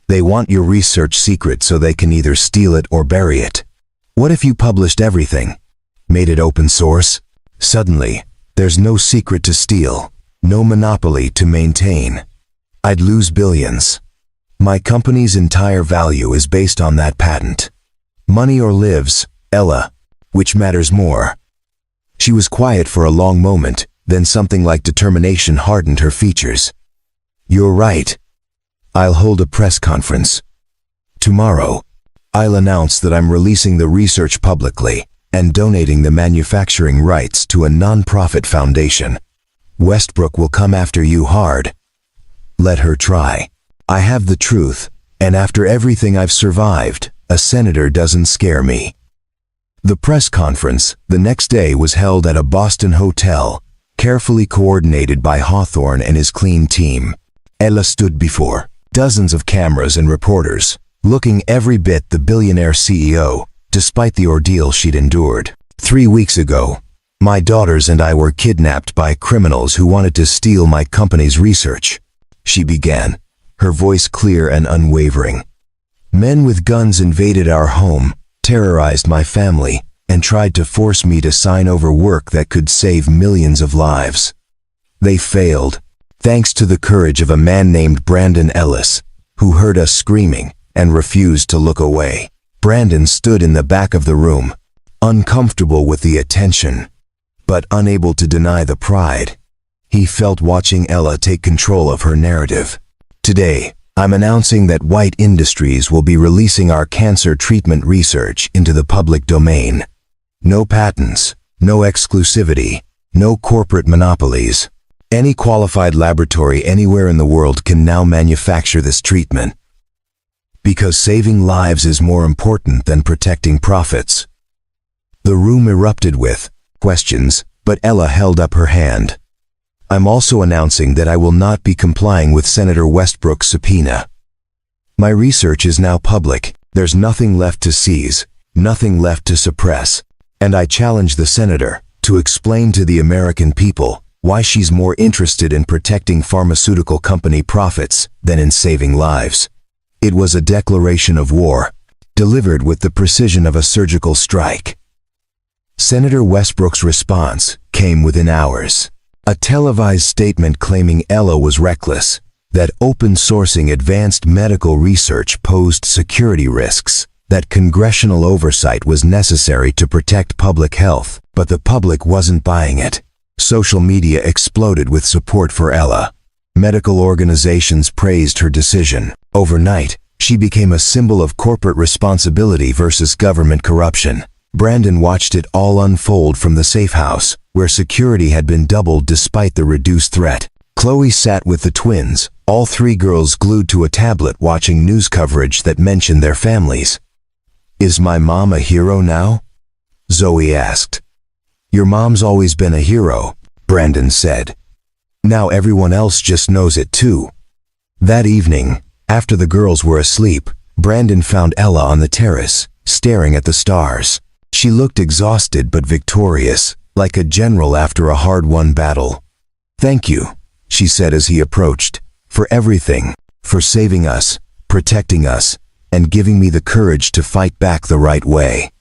They want your research secret so they can either steal it or bury it. What if you published everything? Made it open source? Suddenly, there's no secret to steal, no monopoly to maintain. I'd lose billions. My company's entire value is based on that patent. Money or lives, Ella, which matters more? She was quiet for a long moment, then something like determination hardened her features. You're right. I'll hold a press conference. Tomorrow, I'll announce that I'm releasing the research publicly and donating the manufacturing rights to a non-profit foundation. Westbrook will come after you hard. Let her try. I have the truth, and after everything I've survived, a senator doesn't scare me. The press conference, the next day, was held at a Boston hotel, carefully coordinated by Hawthorne and his clean team. Ella stood before dozens of cameras and reporters, looking every bit the billionaire CEO, despite the ordeal she'd endured. 3 weeks ago, my daughters and I were kidnapped by criminals who wanted to steal my company's research, she began, her voice clear and unwavering. Men with guns invaded our home, terrorized my family, and tried to force me to sign over work that could save millions of lives. They failed, thanks to the courage of a man named Brandon Ellis, who heard us screaming and refused to look away. Brandon stood in the back of the room, uncomfortable with the attention, but unable to deny the pride he felt watching Ella take control of her narrative. Today, I'm announcing that White Industries will be releasing our cancer treatment research into the public domain. No patents, no exclusivity, no corporate monopolies. Any qualified laboratory anywhere in the world can now manufacture this treatment. Because saving lives is more important than protecting profits. The room erupted with questions, but Ella held up her hand. I'm also announcing that I will not be complying with Senator Westbrook's subpoena. My research is now public. There's nothing left to seize, nothing left to suppress. And I challenge the senator to explain to the American people why she's more interested in protecting pharmaceutical company profits than in saving lives. It was a declaration of war, delivered with the precision of a surgical strike. Senator Westbrook's response came within hours. A televised statement claiming Ella was reckless, that open sourcing advanced medical research posed security risks, that congressional oversight was necessary to protect public health, but the public wasn't buying it. Social media exploded with support for Ella. Medical organizations praised her decision. Overnight, she became a symbol of corporate responsibility versus government corruption. Brandon watched it all unfold from the safe house, where security had been doubled despite the reduced threat. Chloe sat with the twins, all three girls glued to a tablet watching news coverage that mentioned their families. "Is my mom a hero now?" Zoe asked. "Your mom's always been a hero," Brandon said. "Now everyone else just knows it too." That evening, after the girls were asleep, Brandon found Ella on the terrace, staring at the stars. She looked exhausted but victorious, like a general after a hard-won battle. "Thank you," she said as he approached, "for everything, for saving us, protecting us, and giving me the courage to fight back the right way.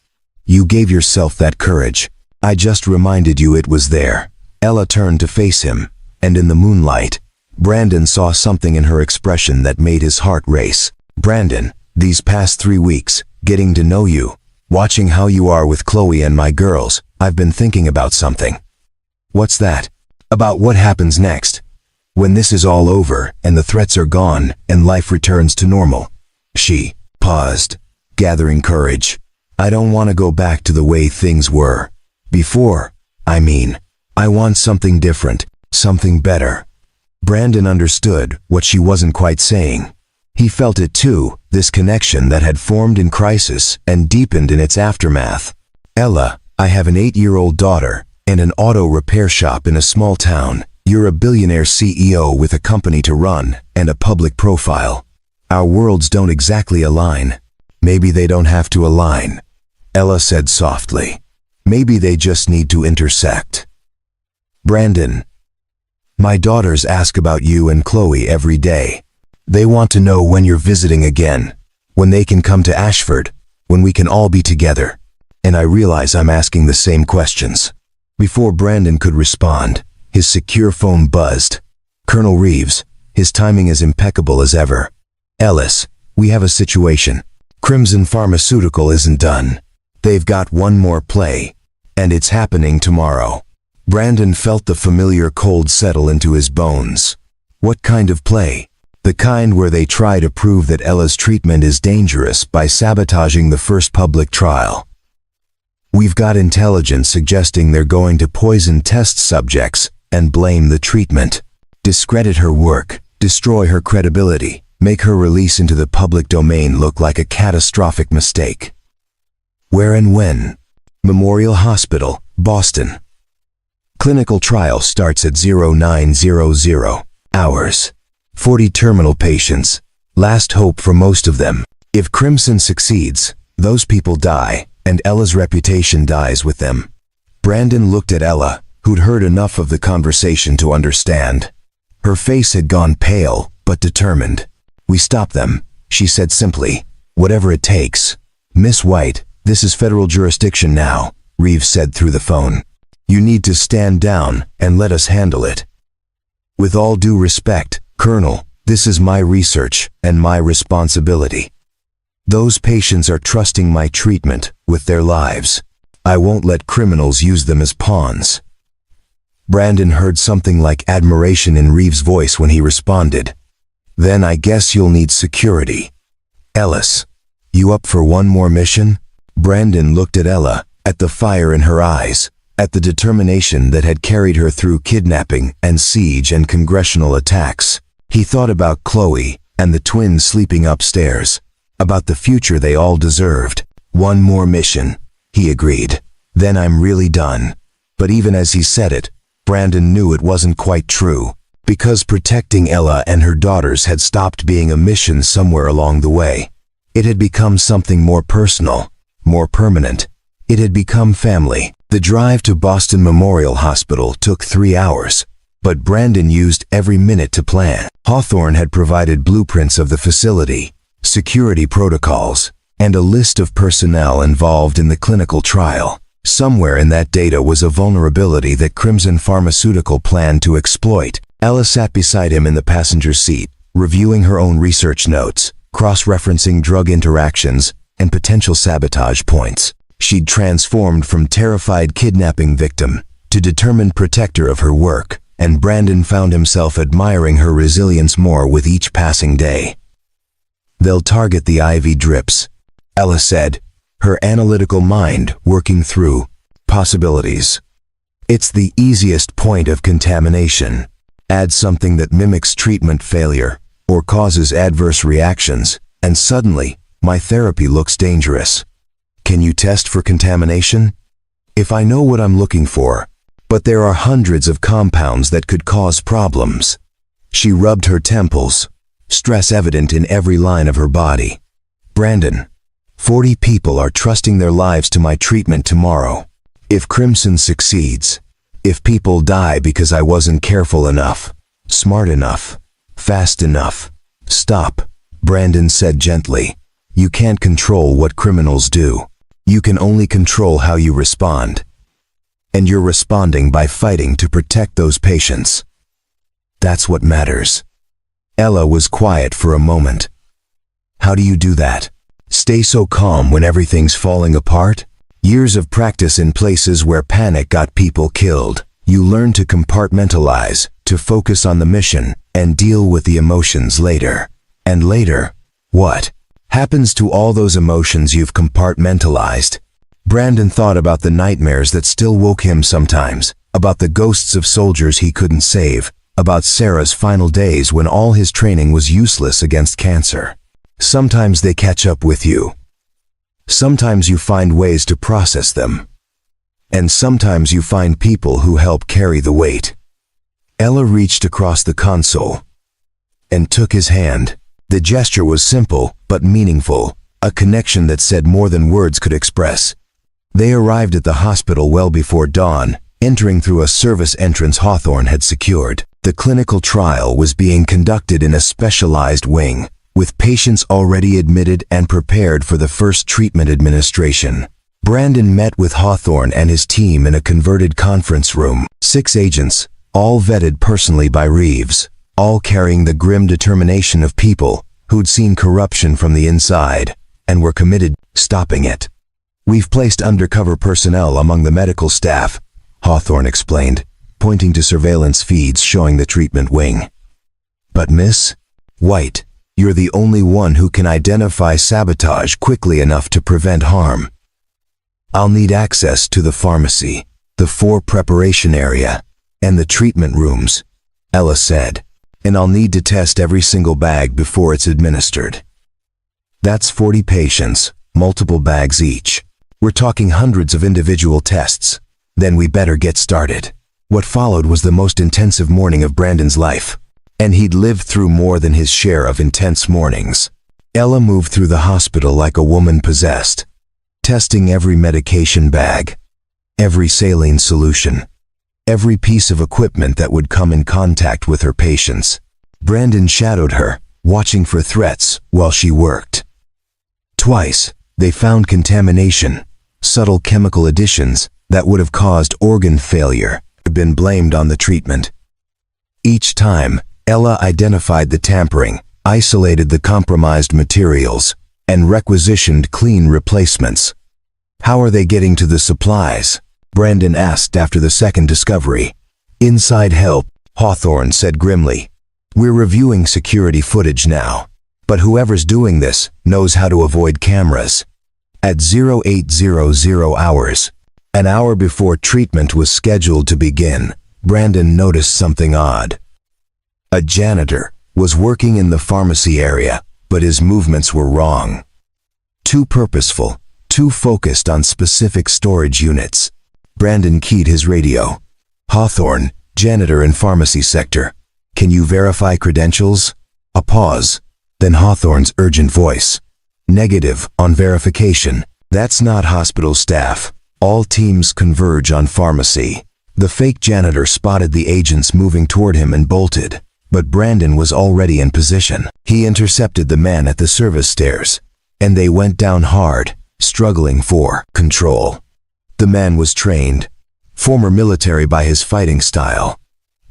You gave yourself that courage. I just reminded you it was there." Ella turned to face him, and in the moonlight, Brandon saw something in her expression that made his heart race. "Brandon, these past 3 weeks, getting to know you, watching how you are with Chloe and my girls, I've been thinking about something." "What's that?" "About what happens next. When this is all over, and the threats are gone, and life returns to normal." She paused, gathering courage. "I don't want to go back to the way things were. Before, I mean. I want something different, something better." Brandon understood what she wasn't quite saying. He felt it too, this connection that had formed in crisis and deepened in its aftermath. "Ella, I have an 8-year-old daughter and an auto repair shop in a small town. You're a billionaire CEO with a company to run and a public profile. Our worlds don't exactly align." "Maybe they don't have to align," Ella said softly. "Maybe they just need to intersect." "Brandon, my daughters ask about you and Chloe every day. They want to know when you're visiting again, when they can come to Ashford, when we can all be together. And I realize I'm asking the same questions." Before Brandon could respond, his secure phone buzzed. "Colonel Reeves, his timing is impeccable as ever. Ellis, we have a situation. Crimson Pharmaceutical isn't done. They've got one more play, and it's happening tomorrow." Brandon felt the familiar cold settle into his bones. What kind of play? The kind where they try to prove that Ella's treatment is dangerous by sabotaging the first public trial. "We've got intelligence suggesting they're going to poison test subjects and blame the treatment. Discredit her work, destroy her credibility, make her release into the public domain look like a catastrophic mistake." "Where and when?" "Memorial Hospital, Boston. Clinical trial starts at 0900 hours. 40 terminal patients. Last hope for most of them. If Crimson succeeds, those people die, and Ella's reputation dies with them." Brandon looked at Ella, who'd heard enough of the conversation to understand. Her face had gone pale, but determined. "We stop them," she said simply. "Whatever it takes." "Miss White, this is federal jurisdiction now," Reeves said through the phone. "You need to stand down and let us handle it." "With all due respect, Colonel, this is my research and my responsibility. Those patients are trusting my treatment with their lives. I won't let criminals use them as pawns." Brandon heard something like admiration in Reeves' voice when he responded. Then I guess you'll need security. Ellis, you up for one more mission? Brandon looked at Ella, at the fire in her eyes, at the determination that had carried her through kidnapping and siege and congressional attacks. He thought about Chloe and the twins sleeping upstairs, about the future they all deserved. One more mission, he agreed. Then I'm really done. But even as he said it, Brandon knew it wasn't quite true, because protecting Ella and her daughters had stopped being a mission somewhere along the way. It had become something more personal, more permanent. It had become family. The drive to Boston Memorial Hospital took 3 hours, but Brandon used every minute to plan. Hawthorne had provided blueprints of the facility, security protocols, and a list of personnel involved in the clinical trial. Somewhere in that data was a vulnerability that Crimson Pharmaceutical planned to exploit. Ella sat beside him in the passenger seat, reviewing her own research notes, cross-referencing drug interactions and potential sabotage points. She'd transformed from terrified kidnapping victim to determined protector of her work, and Brandon found himself admiring her resilience more with each passing day. They'll target the IV drips, Ella said, her analytical mind working through possibilities. It's the easiest point of contamination. Add something that mimics treatment failure or causes adverse reactions, and suddenly, my therapy looks dangerous. Can you test for contamination? If I know what I'm looking for, but there are hundreds of compounds that could cause problems. She rubbed her temples, stress evident in every line of her body. Brandon, 40 people are trusting their lives to my treatment tomorrow. If Crimson succeeds, if people die because I wasn't careful enough, smart enough, fast enough, stop, Brandon said gently. You can't control what criminals do. You can only control how you respond. And you're responding by fighting to protect those patients. That's what matters. Ella was quiet for a moment. How do you do that? Stay so calm when everything's falling apart? Years of practice in places where panic got people killed. You learn to compartmentalize, to focus on the mission, and deal with the emotions later. And later, what happens to all those emotions you've compartmentalized? Brandon thought about the nightmares that still woke him sometimes, about the ghosts of soldiers he couldn't save, about Sarah's final days when all his training was useless against cancer. Sometimes they catch up with you. Sometimes you find ways to process them. And sometimes you find people who help carry the weight. Ella reached across the console and took his hand. The gesture was simple but meaningful, a connection that said more than words could express. They arrived at the hospital well before dawn, entering through a service entrance Hawthorne had secured. The clinical trial was being conducted in a specialized wing, with patients already admitted and prepared for the first treatment administration. Brandon met with Hawthorne and his team in a converted conference room. 6 agents, all vetted personally by Reeves, all carrying the grim determination of people who'd seen corruption from the inside and were committed to stopping it. We've placed undercover personnel among the medical staff, Hawthorne explained, pointing to surveillance feeds showing the treatment wing. But Miss White, you're the only one who can identify sabotage quickly enough to prevent harm. I'll need access to the pharmacy, the 4 preparation area, and the treatment rooms, Ella said, and I'll need to test every single bag before it's administered. That's 40 patients, multiple bags each. We're talking hundreds of individual tests. Then we better get started. What followed was the most intensive morning of Brandon's life, and he'd lived through more than his share of intense mornings. Ella moved through the hospital like a woman possessed, testing every medication bag, every saline solution, every piece of equipment that would come in contact with her patients. Brandon shadowed her, watching for threats while she worked. Twice, they found contamination, subtle chemical additions that would have caused organ failure, had been blamed on the treatment. Each time, Ella identified the tampering, isolated the compromised materials, and requisitioned clean replacements. How are they getting to the supplies? Brandon asked after the second discovery. Inside help, Hawthorne said grimly. We're reviewing security footage now, but whoever's doing this knows how to avoid cameras. At 0800 hours, an hour before treatment was scheduled to begin, Brandon noticed something odd. A janitor was working in the pharmacy area, but his movements were wrong. Too purposeful, too focused on specific storage units. Brandon keyed his radio. Hawthorne, janitor in pharmacy sector. Can you verify credentials? A pause, then Hawthorne's urgent voice. Negative on verification. That's not hospital staff. All teams converge on pharmacy. The fake janitor spotted the agents moving toward him and bolted, but Brandon was already in position. He intercepted the man at the service stairs, and they went down hard, struggling for control. The man was trained, former military by his fighting style,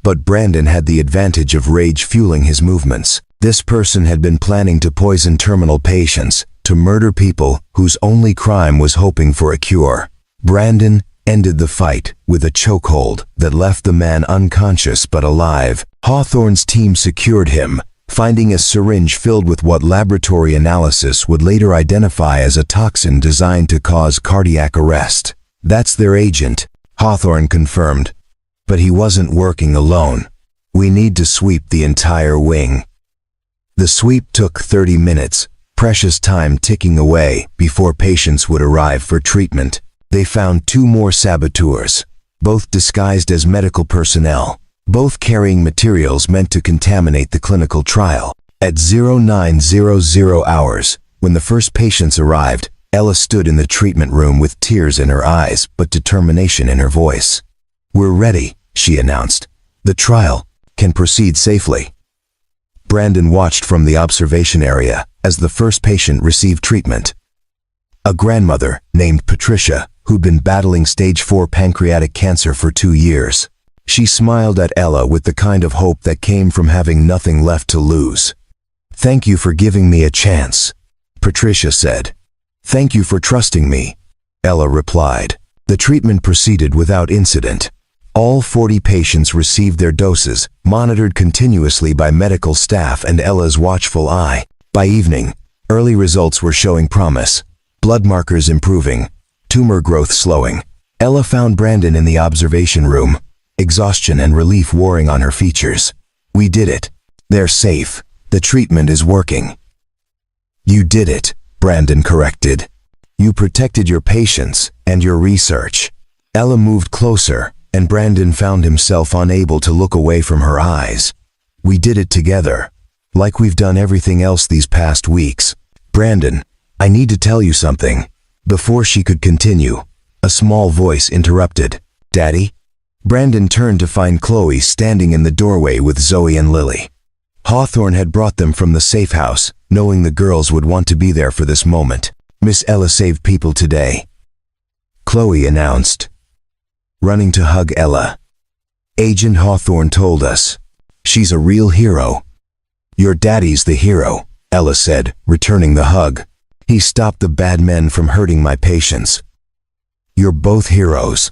but Brandon had the advantage of rage fueling his movements. This person had been planning to poison terminal patients, to murder people whose only crime was hoping for a cure. Brandon ended the fight with a chokehold that left the man unconscious but alive. Hawthorne's team secured him, finding a syringe filled with what laboratory analysis would later identify as a toxin designed to cause cardiac arrest. That's their agent, Hawthorne confirmed. But he wasn't working alone. We need to sweep the entire wing. The sweep took 30 minutes, precious time ticking away before patients would arrive for treatment. They found 2 more saboteurs, both disguised as medical personnel, both carrying materials meant to contaminate the clinical trial. At 0900 hours, when the first patients arrived, Ella stood in the treatment room with tears in her eyes but determination in her voice. "We're ready," she announced. "The trial can proceed safely." Brandon watched from the observation area as the first patient received treatment. A grandmother named Patricia, who'd been battling stage 4 pancreatic cancer for 2 years. She smiled at Ella with the kind of hope that came from having nothing left to lose. "Thank you for giving me a chance," Patricia said. "Thank you for trusting me," Ella replied. The treatment proceeded without incident. All 40 patients received their doses, monitored continuously by medical staff and Ella's watchful eye. By evening, early results were showing promise. Blood markers improving, tumor growth slowing. Ella found Brandon in the observation room, exhaustion and relief warring on her features. "We did it. They're safe. The treatment is working." "You did it," Brandon corrected. "You protected your patients and your research." Ella moved closer, and Brandon found himself unable to look away from her eyes. "We did it together, like we've done everything else these past weeks. Brandon, I need to tell you something." Before she could continue, a small voice interrupted. "Daddy?" Brandon turned to find Chloe standing in the doorway with Zoe and Lily. Hawthorne had brought them from the safe house, knowing the girls would want to be there for this moment. "Miss Ella saved people today," Chloe announced, running to hug Ella. "Agent Hawthorne told us. She's a real hero." "Your daddy's the hero," Ella said, returning the hug. "He stopped the bad men from hurting my patients." "You're both heroes,"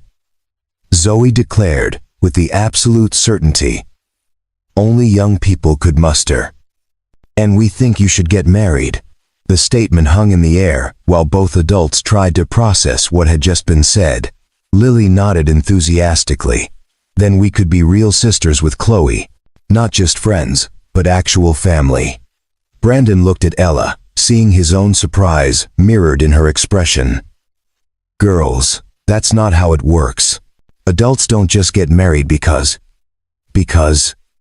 Zoe declared with the absolute certainty only young people could muster. "And we think you should get married." The statement hung in the air while both adults tried to process what had just been said. Lily nodded enthusiastically. "Then we could be real sisters with Chloe. Not just friends, but actual family." Brandon looked at Ella, seeing his own surprise mirrored in her expression. "Girls, that's not how it works. Adults don't just get married because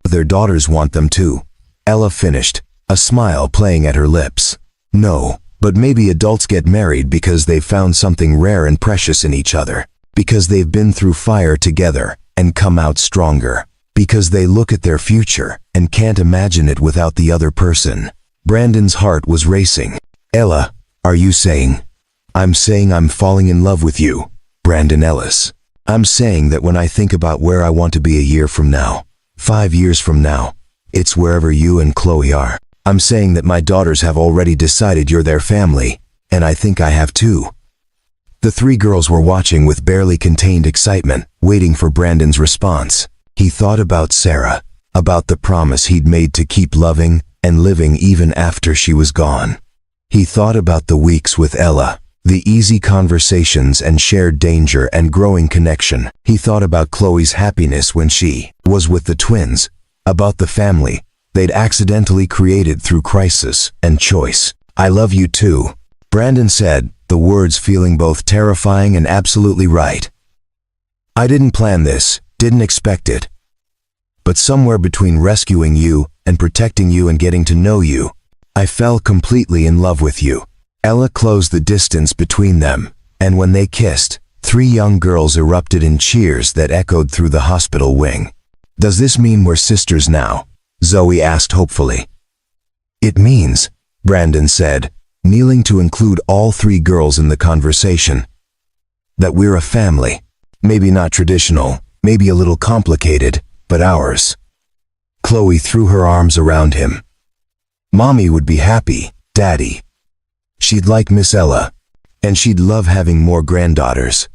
their daughters want them to," Ella finished, a smile playing at her lips. "No, but maybe adults get married because they've found something rare and precious in each other, because they've been through fire together and come out stronger, because they look at their future and can't imagine it without the other person." Brandon's heart was racing. "Ella, are you saying?" "I'm saying I'm falling in love with you, Brandon Ellis. I'm saying that when I think about where I want to be a year from now, 5 years from now, it's wherever you and Chloe are. I'm saying that my daughters have already decided you're their family, and I think I have too." The 3 girls were watching with barely contained excitement, waiting for Brandon's response. He thought about Sarah, about the promise he'd made to keep loving and living even after she was gone. He thought about the weeks with Ella, the easy conversations and shared danger and growing connection. He thought about Chloe's happiness when she was with the twins, about the family they'd accidentally created through crisis and choice. "I love you too," Brandon said, the words feeling both terrifying and absolutely right. "I didn't plan this, didn't expect it. But somewhere between rescuing you and protecting you and getting to know you, I fell completely in love with you." Ella closed the distance between them, and when they kissed, 3 young girls erupted in cheers that echoed through the hospital wing. "Does this mean we're sisters now?" Zoe asked hopefully. "It means," Brandon said, kneeling to include all 3 girls in the conversation, "that we're a family. Maybe not traditional, maybe a little complicated, but ours." Chloe threw her arms around him. "Mommy would be happy, Daddy. She'd like Miss Ella, and she'd love having more granddaughters."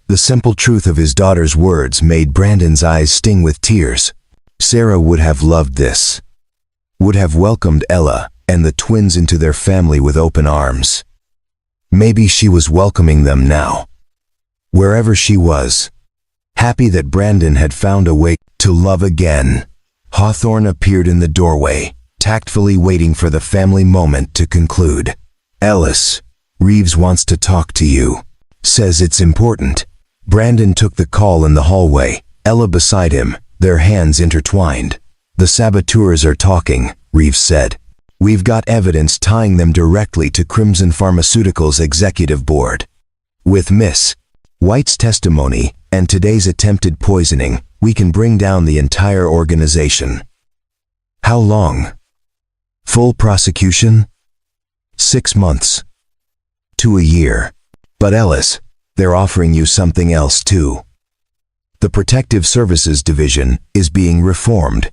The simple truth of his daughter's words made Brandon's eyes sting with tears. Sarah would have loved this, would have welcomed Ella and the twins into their family with open arms. Maybe she was welcoming them now, wherever she was, happy that Brandon had found a way to love again. Hawthorne appeared in the doorway, tactfully waiting for the family moment to conclude. "Ellis, Reeves wants to talk to you. Says it's important." Brandon took the call in the hallway, Ella beside him, their hands intertwined. "The saboteurs are talking," Reeves said. "We've got evidence tying them directly to Crimson Pharmaceuticals' executive board. With Miss White's testimony and today's attempted poisoning, we can bring down the entire organization." "How long?" "Full prosecution? 6 months to a year. But Ellis, they're offering you something else too. The Protective Services Division is being reformed.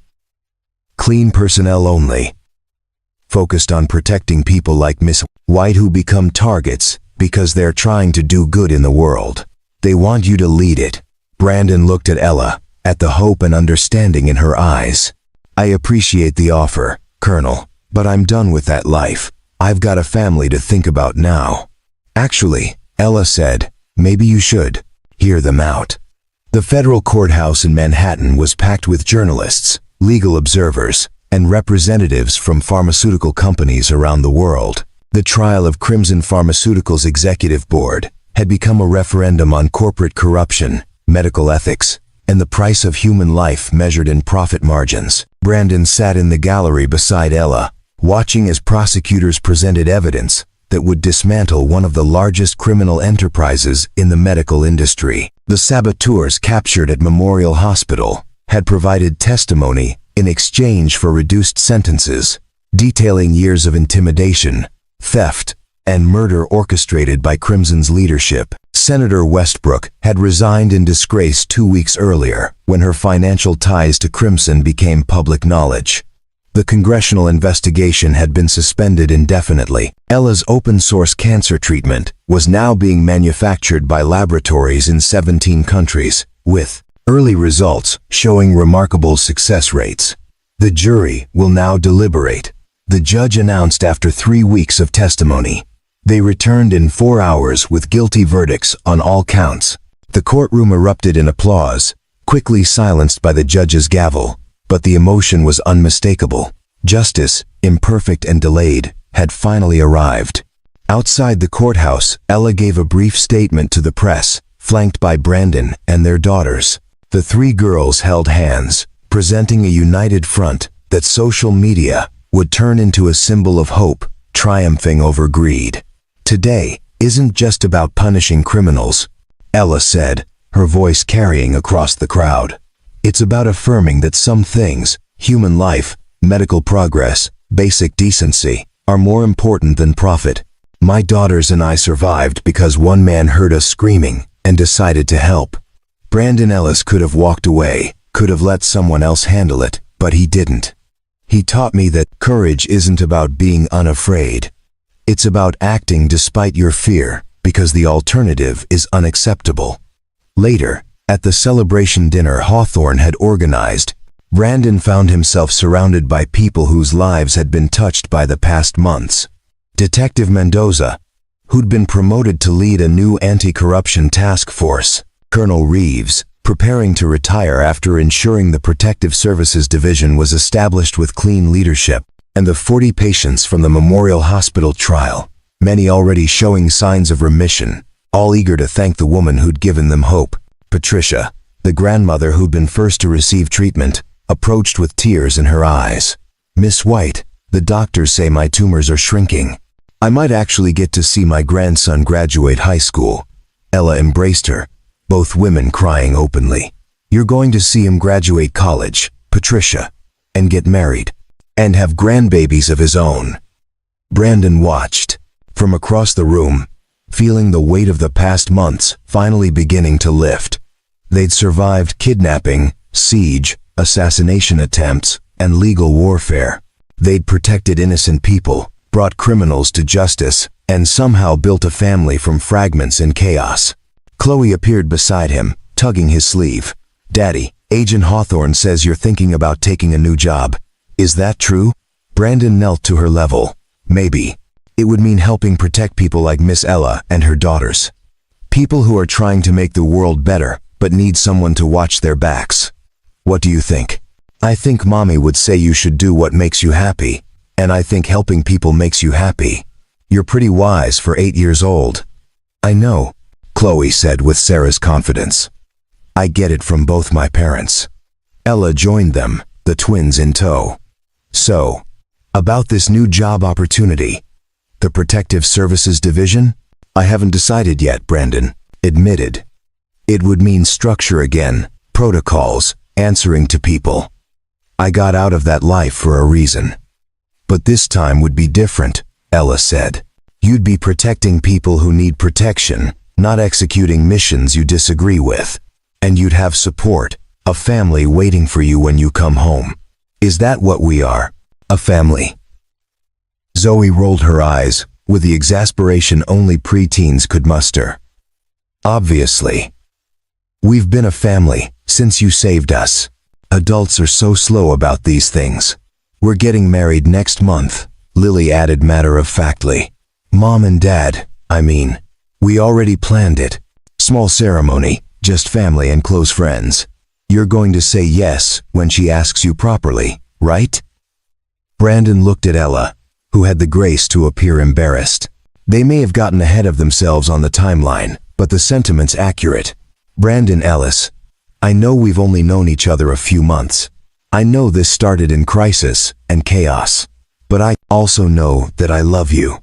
Clean personnel only. Focused on protecting people like Miss White who become targets because they're trying to do good in the world. They want you to lead it." Brandon looked at Ella, at the hope and understanding in her eyes. "I appreciate the offer, Colonel, but I'm done with that life. I've got a family to think about now." "Actually," Ella said, "maybe you should hear them out." The federal courthouse in Manhattan was packed with journalists, legal observers, and representatives from pharmaceutical companies around the world. The trial of Crimson Pharmaceuticals' executive board had become a referendum on corporate corruption, medical ethics, and the price of human life measured in profit margins. Brandon sat in the gallery beside Ella, watching as prosecutors presented evidence that would dismantle one of the largest criminal enterprises in the medical industry. The saboteurs captured at Memorial Hospital had provided testimony in exchange for reduced sentences, detailing years of intimidation, theft, and murder orchestrated by Crimson's leadership. Senator Westbrook had resigned in disgrace 2 weeks earlier when her financial ties to Crimson became public knowledge. The congressional investigation had been suspended indefinitely. Ella's open-source cancer treatment was now being manufactured by laboratories in 17 countries, with early results showing remarkable success rates. The jury will now deliberate, the judge announced after 3 weeks of testimony. They returned in 4 hours with guilty verdicts on all counts. The courtroom erupted in applause, quickly silenced by the judge's gavel. But the emotion was unmistakable. Justice, imperfect and delayed, had finally arrived. Outside the courthouse, Ella gave a brief statement to the press, flanked by Brandon and their daughters. The 3 girls held hands, presenting a united front that social media would turn into a symbol of hope, triumphing over greed. "Today isn't just about punishing criminals," Ella said, her voice carrying across the crowd. "It's about affirming that some things, human life, medical progress, basic decency, are more important than profit. My daughters and I survived because one man heard us screaming and decided to help." Brandon Ellis could have walked away, could have let someone else handle it, but he didn't. He taught me that courage isn't about being unafraid. It's about acting despite your fear, because the alternative is unacceptable. Later, at the celebration dinner Hawthorne had organized, Brandon found himself surrounded by people whose lives had been touched by the past months. Detective Mendoza, who'd been promoted to lead a new anti-corruption task force. Colonel Reeves, preparing to retire after ensuring the Protective Services Division was established with clean leadership. And the 40 patients from the Memorial Hospital trial, many already showing signs of remission, all eager to thank the woman who'd given them hope. Patricia, the grandmother who'd been first to receive treatment, approached with tears in her eyes. "Miss White, the doctors say my tumors are shrinking. I might actually get to see my grandson graduate high school." Ella embraced her, both women crying openly. "You're going to see him graduate college, Patricia, and get married, and have grandbabies of his own." Brandon watched from across the room, feeling the weight of the past months finally beginning to lift. They'd survived kidnapping, siege, assassination attempts, and legal warfare. They'd protected innocent people, brought criminals to justice, and somehow built a family from fragments in chaos. Chloe appeared beside him, tugging his sleeve. "Daddy, Agent Hawthorne says you're thinking about taking a new job. Is that true?" Brandon knelt to her level. "Maybe. It would mean helping protect people like Miss Ella and her daughters. People who are trying to make the world better, but need someone to watch their backs. What do you think?" "I think Mommy would say you should do what makes you happy, and I think helping people makes you happy. You're pretty wise for 8 years old." "I know," Chloe said with Sarah's confidence. "I get it from both my parents." Ella joined them, the twins in tow. "So, about this new job opportunity, the Protective Services Division?" "I haven't decided yet," Brandon admitted. "It would mean structure again, protocols, answering to people. I got out of that life for a reason. But this time would be different," Ella said. "You'd be protecting people who need protection, not executing missions you disagree with. And you'd have support, a family waiting for you when you come home. Is that what we are? A family?" Zoe rolled her eyes, with the exasperation only preteens could muster. "Obviously. We've been a family since you saved us. Adults are so slow about these things. We're getting married next month," Lily added matter-of-factly. "Mom and Dad, I mean. We already planned it. Small ceremony, just family and close friends. You're going to say yes when she asks you properly, right?" Brandon looked at Ella, who had the grace to appear embarrassed. They may have gotten ahead of themselves on the timeline, but the sentiment's accurate. "Brandon Ellis, I know we've only known each other a few months. I know this started in crisis and chaos. But I also know that I love you.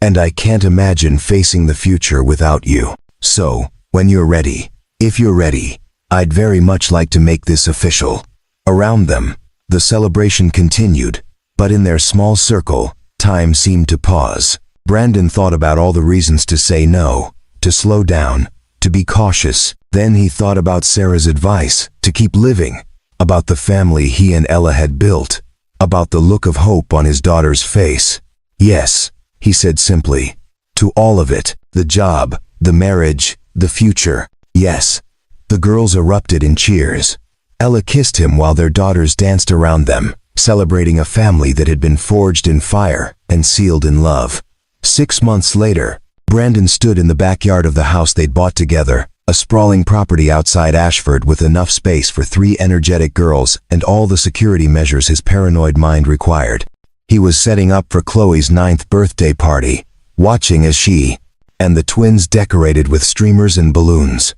And I can't imagine facing the future without you. So, when you're ready, if you're ready, I'd very much like to make this official." Around them, the celebration continued, but in their small circle, time seemed to pause. Brandon thought about all the reasons to say no, to slow down, to be cautious. Then he thought about Sarah's advice, to keep living, about the family he and Ella had built, about the look of hope on his daughter's face. "Yes," he said simply. "To all of it, the job, the marriage, the future. Yes." The girls erupted in cheers. Ella kissed him while their daughters danced around them, celebrating a family that had been forged in fire and sealed in love. 6 months later, Brandon stood in the backyard of the house they'd bought together, a sprawling property outside Ashford with enough space for 3 energetic girls and all the security measures his paranoid mind required. He was setting up for Chloe's 9th birthday party, watching as she and the twins decorated with streamers and balloons.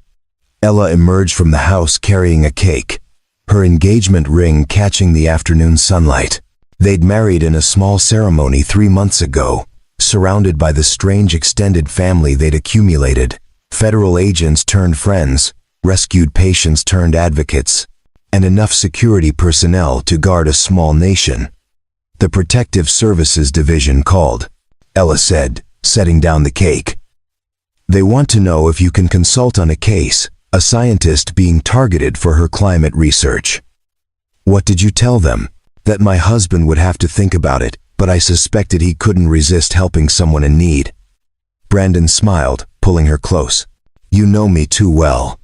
Ella emerged from the house carrying a cake, her engagement ring catching the afternoon sunlight. They'd married in a small ceremony 3 months ago, surrounded by the strange extended family they'd accumulated. Federal agents turned friends, rescued patients turned advocates, and enough security personnel to guard a small nation. "The Protective Services Division called," Ella said, setting down the cake. "They want to know if you can consult on a case, a scientist being targeted for her climate research." "What did you tell them?" "That my husband would have to think about it, but I suspected he couldn't resist helping someone in need." Brandon smiled, pulling her close. "You know me too well."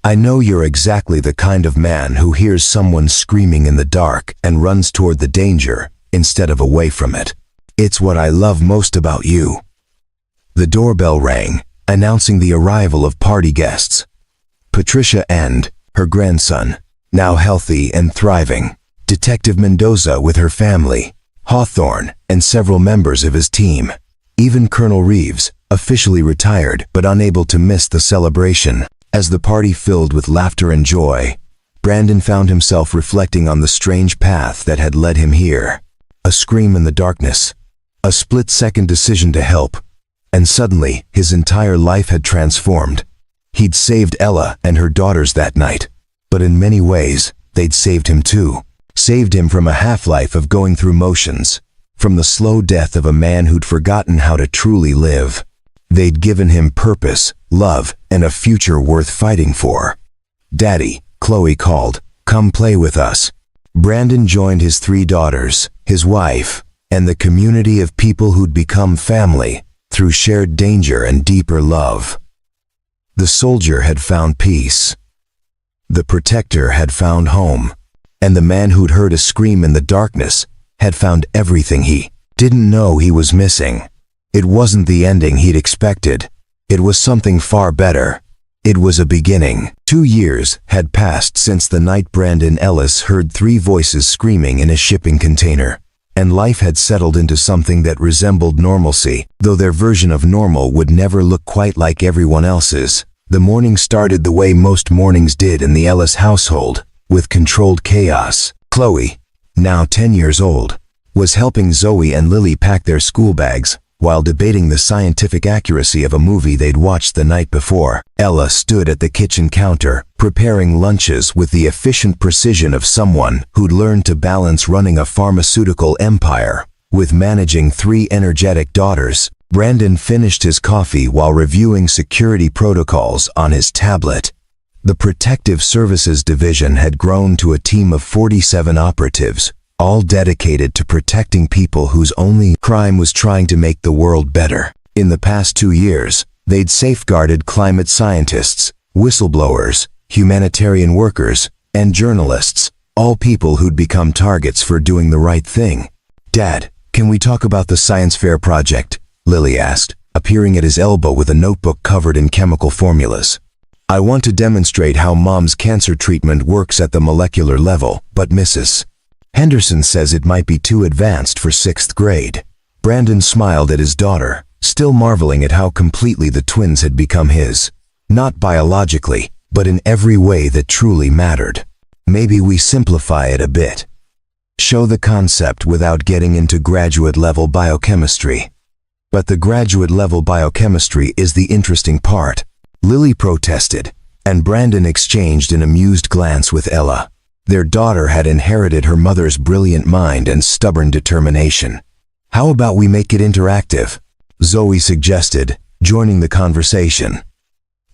I know you're exactly the kind of man who hears someone screaming in the dark and runs toward the danger instead of away from it. It's what I love most about you." The doorbell rang, announcing the arrival of party guests. Patricia and her grandson, now healthy and thriving, Detective Mendoza with her family, Hawthorne, and several members of his team. Even Colonel Reeves, officially retired but unable to miss the celebration. As the party filled with laughter and joy, Brandon found himself reflecting on the strange path that had led him here. A scream in the darkness, a split-second decision to help, and suddenly his entire life had transformed. He'd saved Ella and her daughters that night, but in many ways, they'd saved him too. Saved him from a half-life of going through motions, from the slow death of a man who'd forgotten how to truly live. They'd given him purpose, love, and a future worth fighting for. "Daddy," Chloe called, "come play with us." Brandon joined his 3 daughters, his wife, and the community of people who'd become family through shared danger and deeper love. The soldier had found peace. The protector had found home. And the man who'd heard a scream in the darkness had found everything he didn't know he was missing. It wasn't the ending he'd expected. It was something far better. It was a beginning. 2 years had passed since the night Brandon Ellis heard 3 voices screaming in a shipping container, and life had settled into something that resembled normalcy, though their version of normal would never look quite like everyone else's. The morning started the way most mornings did in the Ellis household, with controlled chaos. Chloe, now 10 years old, was helping Zoe and Lily pack their school bags while debating the scientific accuracy of a movie they'd watched the night before. Ella stood at the kitchen counter, preparing lunches with the efficient precision of someone who'd learned to balance running a pharmaceutical empire with managing 3 energetic daughters. Brandon finished his coffee while reviewing security protocols on his tablet. The Protective Services Division had grown to a team of 47 operatives, all dedicated to protecting people whose only crime was trying to make the world better. In the past 2 years, they'd safeguarded climate scientists, whistleblowers, humanitarian workers, and journalists, all people who'd become targets for doing the right thing. "Dad, can we talk about the science fair project?" Lily asked, appearing at his elbow with a notebook covered in chemical formulas. "I want to demonstrate how Mom's cancer treatment works at the molecular level, but Mrs. Henderson says it might be too advanced for 6th grade. Brandon smiled at his daughter, still marveling at how completely the twins had become his. Not biologically, but in every way that truly mattered. Maybe we simplify it a bit. Show the concept without getting into graduate-level biochemistry. But the graduate-level biochemistry is the interesting part," Lily protested, and Brandon exchanged an amused glance with Ella. Their daughter had inherited her mother's brilliant mind and stubborn determination. "How about we make it interactive?" Zoe suggested, joining the conversation.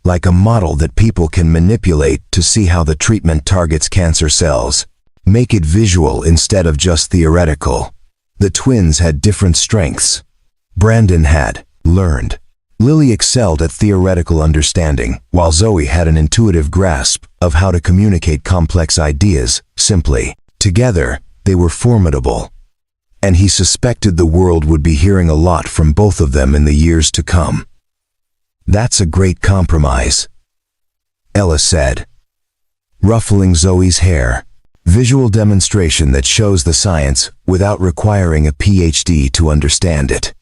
"Like a model that people can manipulate to see how the treatment targets cancer cells. Make it visual instead of just theoretical." The twins had different strengths. Brandon had learned. Lily excelled at theoretical understanding, while Zoe had an intuitive grasp of how to communicate complex ideas simply. Together, they were formidable. And he suspected the world would be hearing a lot from both of them in the years to come. "That's a great compromise," Ella said, ruffling Zoe's hair. "Visual demonstration that shows the science without requiring a PhD to understand it."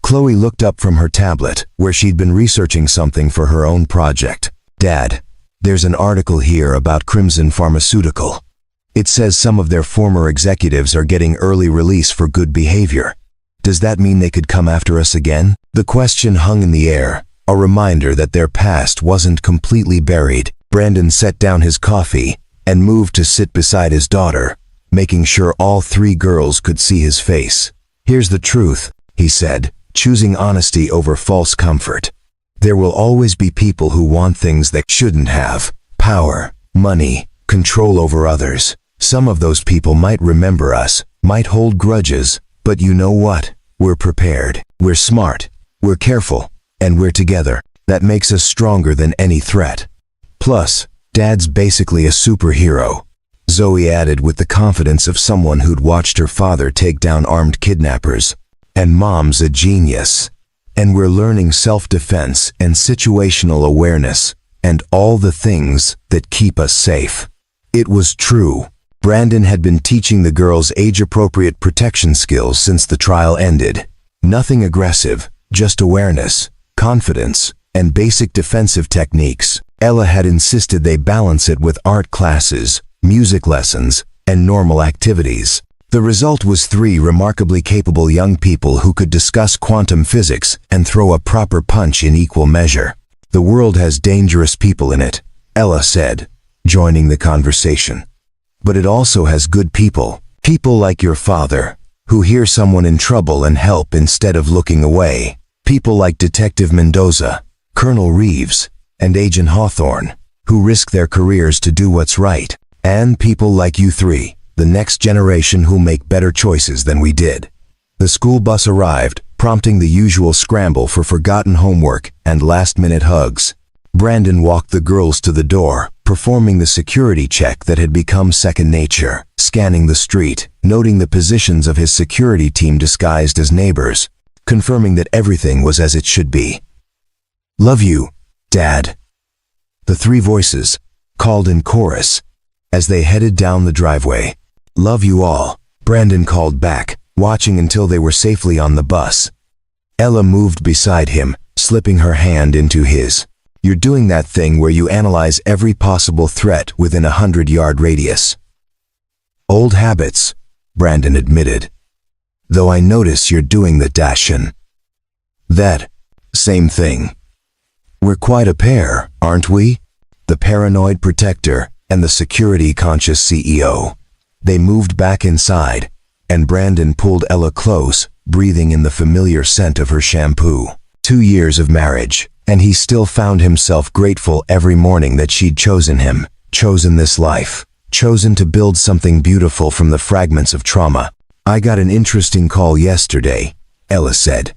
Chloe looked up from her tablet, where she'd been researching something for her own project. "Dad, there's an article here about Crimson Pharmaceutical. It says some of their former executives are getting early release for good behavior. Does that mean they could come after us again?" The question hung in the air, a reminder that their past wasn't completely buried. Brandon set down his coffee and moved to sit beside his daughter, making sure all 3 girls could see his face. "Here's the truth," he said, choosing honesty over false comfort. "There will always be people who want things they shouldn't have. Power, money, control over others. Some of those people might remember us, might hold grudges, but you know what? We're prepared. We're smart. We're careful. And we're together. That makes us stronger than any threat. Plus, Dad's basically a superhero," Zoe added with the confidence of someone who'd watched her father take down armed kidnappers. "And Mom's a genius. And we're learning self-defense and situational awareness, and all the things that keep us safe." It was true. Brandon had been teaching the girls age-appropriate protection skills since the trial ended. Nothing aggressive, just awareness, confidence, and basic defensive techniques. Ella had insisted they balance it with art classes, music lessons, and normal activities. The result was 3 remarkably capable young people who could discuss quantum physics and throw a proper punch in equal measure. "The world has dangerous people in it," Ella said, joining the conversation. "But it also has good people. People like your father, who hear someone in trouble and help instead of looking away. People like Detective Mendoza, Colonel Reeves, and Agent Hawthorne, who risk their careers to do what's right. And people like you 3, the next generation who'll make better choices than we did." The school bus arrived, prompting the usual scramble for forgotten homework and last-minute hugs. Brandon walked the girls to the door, performing the security check that had become second nature, scanning the street, noting the positions of his security team disguised as neighbors, confirming that everything was as it should be. "Love you, Dad," the 3 voices called in chorus as they headed down the driveway. "Love you all," Brandon called back, watching until they were safely on the bus. Ella moved beside him, slipping her hand into his. "You're doing that thing where you analyze every possible threat within a 100-yard radius." "Old habits," Brandon admitted. "Though I notice you're doing the dashin'." "That, same thing. We're quite a pair, aren't we? The paranoid protector and the security-conscious CEO." They moved back inside, and Brandon pulled Ella close, breathing in the familiar scent of her shampoo. 2 years of marriage, and he still found himself grateful every morning that she'd chosen him, chosen this life, chosen to build something beautiful from the fragments of trauma. "I got an interesting call yesterday," Ella said.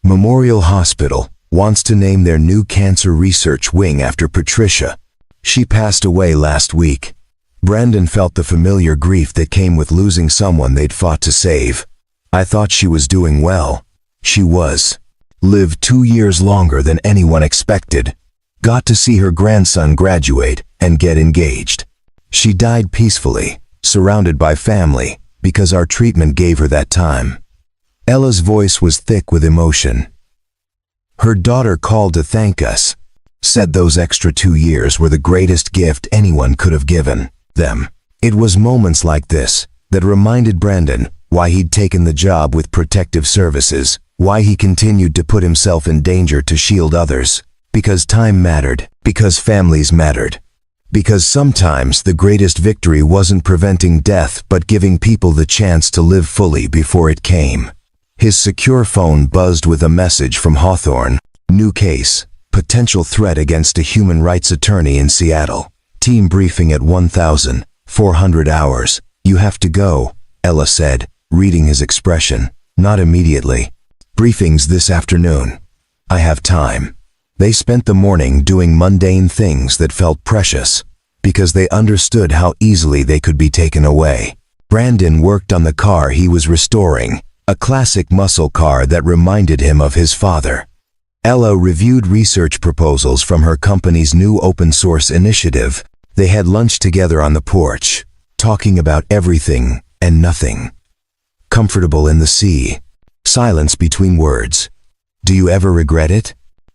"Memorial Hospital wants to name their new cancer research wing after Patricia. She passed away last week." Brandon felt the familiar grief that came with losing someone they'd fought to save. "I thought she was doing well." She was. Lived 2 years longer than anyone expected. Got to see her grandson graduate and get engaged. She died peacefully, surrounded by family, because our treatment gave her that time. Ella's voice was thick with emotion. "Her daughter called to thank us. Said those extra 2 years were the greatest gift anyone could have given them." It was moments like this that reminded Brandon why he'd taken the job with Protective Services, why he continued to put himself in danger to shield others. Because time mattered, because families mattered, because sometimes the greatest victory wasn't preventing death but giving people the chance to live fully before it came. His secure phone buzzed with a message from Hawthorne. "New case, potential threat against a human rights attorney in Seattle. Team briefing at 1,400 hours. You have to go," Ella said, reading his expression. "Not immediately. Briefings this afternoon. I have time." They spent the morning doing mundane things that felt precious, because they understood how easily they could be taken away. Brandon worked on the car he was restoring, a classic muscle car that reminded him of his father. Ella reviewed research proposals from her company's new open-source initiative. They had lunch together on the porch, talking about everything and nothing. Comfortable in the sea. Silence between words. "Do you ever regret it?"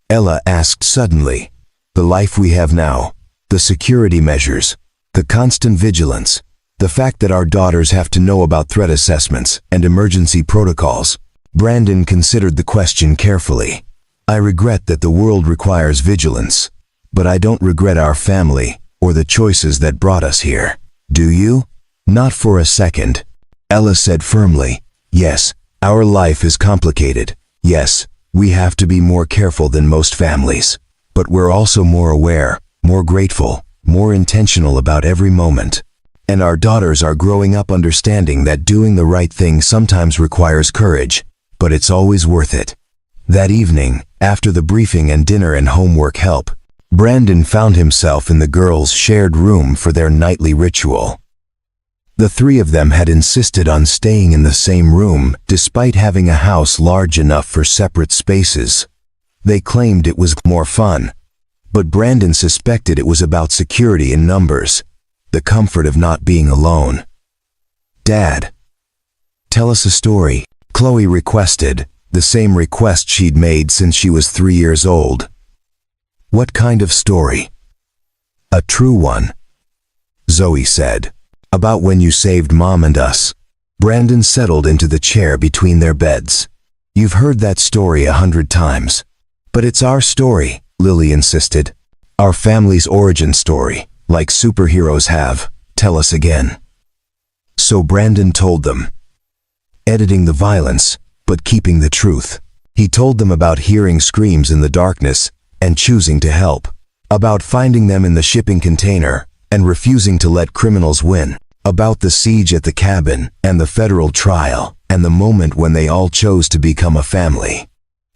Ella asked suddenly. "The life we have now, the security measures, the constant vigilance, the fact that our daughters have to know about threat assessments and emergency protocols." Brandon considered the question carefully. "I regret that the world requires vigilance, but I don't regret our family or the choices that brought us here. Do you?" "Not for a second," Ella said firmly. "Yes, our life is complicated. Yes, we have to be more careful than most families. But we're also more aware, more grateful, more intentional about every moment. And our daughters are growing up understanding that doing the right thing sometimes requires courage, but it's always worth it." That evening, after the briefing and dinner and homework help, Brandon found himself in the girls' shared room for their nightly ritual. The three of them had insisted on staying in the same room despite having a house large enough for separate spaces. They claimed it was more fun, but Brandon suspected it was about security in numbers, the comfort of not being alone. "Dad, tell us a story," Chloe requested, the same request she'd made since she was 3 years old. "What kind of story?" "A true one," Zoe said. "About when you saved Mom and us." Brandon settled into the chair between their beds. "You've heard that story 100 times. But it's our story," Lily insisted. "Our family's origin story, like superheroes have. Tell us again." So Brandon told them, editing the violence, but keeping the truth. He told them about hearing screams in the darkness and choosing to help, about finding them in the shipping container and refusing to let criminals win, about the siege at the cabin and the federal trial and the moment when they all chose to become a family.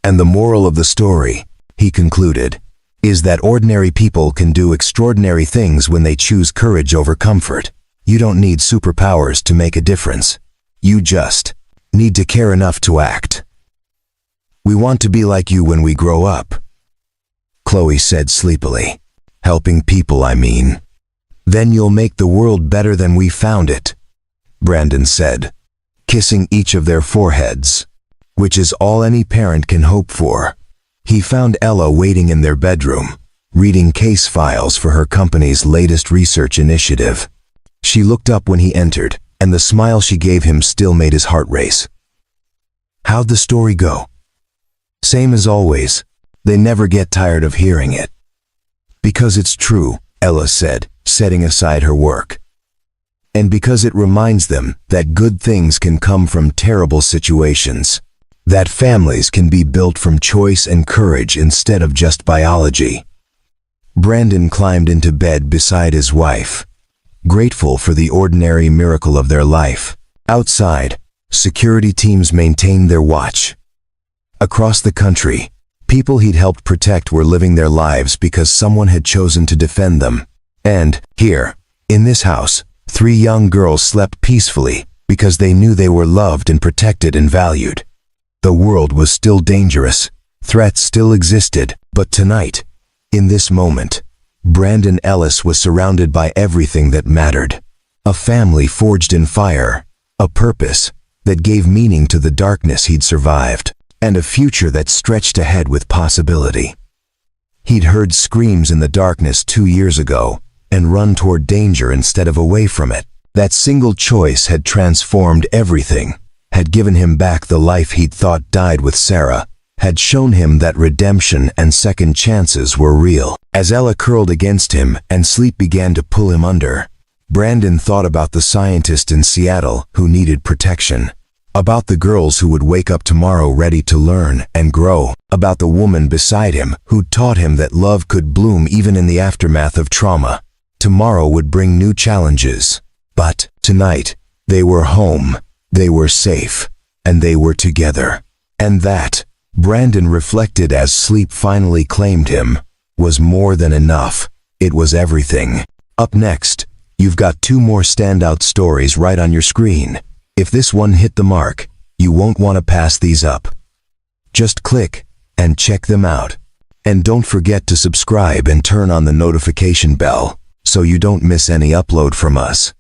"And the moral of the story," he concluded, "is that ordinary people can do extraordinary things when they choose courage over comfort. You don't need superpowers to make a difference. You just need to care enough to act." "We want to be like you when we grow up," Chloe said sleepily. "Helping people, I mean." "Then you'll make the world better than we found it," Brandon said, kissing each of their foreheads, which is all any parent can hope for. He found Ella waiting in their bedroom, reading case files for her company's latest research initiative. She looked up when he entered, and the smile she gave him still made his heart race. "How'd the story go?" "Same as always. They never get tired of hearing it." "Because it's true," Ella said, setting aside her work. "And because it reminds them that good things can come from terrible situations, that families can be built from choice and courage instead of just biology." Brandon climbed into bed beside his wife, grateful for the ordinary miracle of their life. Outside, security teams maintained their watch. Across the country, people he'd helped protect were living their lives because someone had chosen to defend them. And, here, in this house, 3 young girls slept peacefully because they knew they were loved and protected and valued. The world was still dangerous, threats still existed, but tonight, in this moment, Brandon Ellis was surrounded by everything that mattered. A family forged in fire, a purpose that gave meaning to the darkness he'd survived, and a future that stretched ahead with possibility. He'd heard screams in the darkness 2 years ago and run toward danger instead of away from it. That single choice had transformed everything, had given him back the life he'd thought died with Sarah, had shown him that redemption and second chances were real. As Ella curled against him and sleep began to pull him under, Brandon thought about the scientist in Seattle who needed protection, about the girls who would wake up tomorrow ready to learn and grow, about the woman beside him who taught him that love could bloom even in the aftermath of trauma. Tomorrow would bring new challenges, but tonight, they were home, they were safe, and they were together. And that, Brandon reflected as sleep finally claimed him, was more than enough. It was everything. Up next, you've got 2 more standout stories right on your screen. If this one hit the mark, you won't want to pass these up. Just click and check them out. And don't forget to subscribe and turn on the notification bell so you don't miss any upload from us.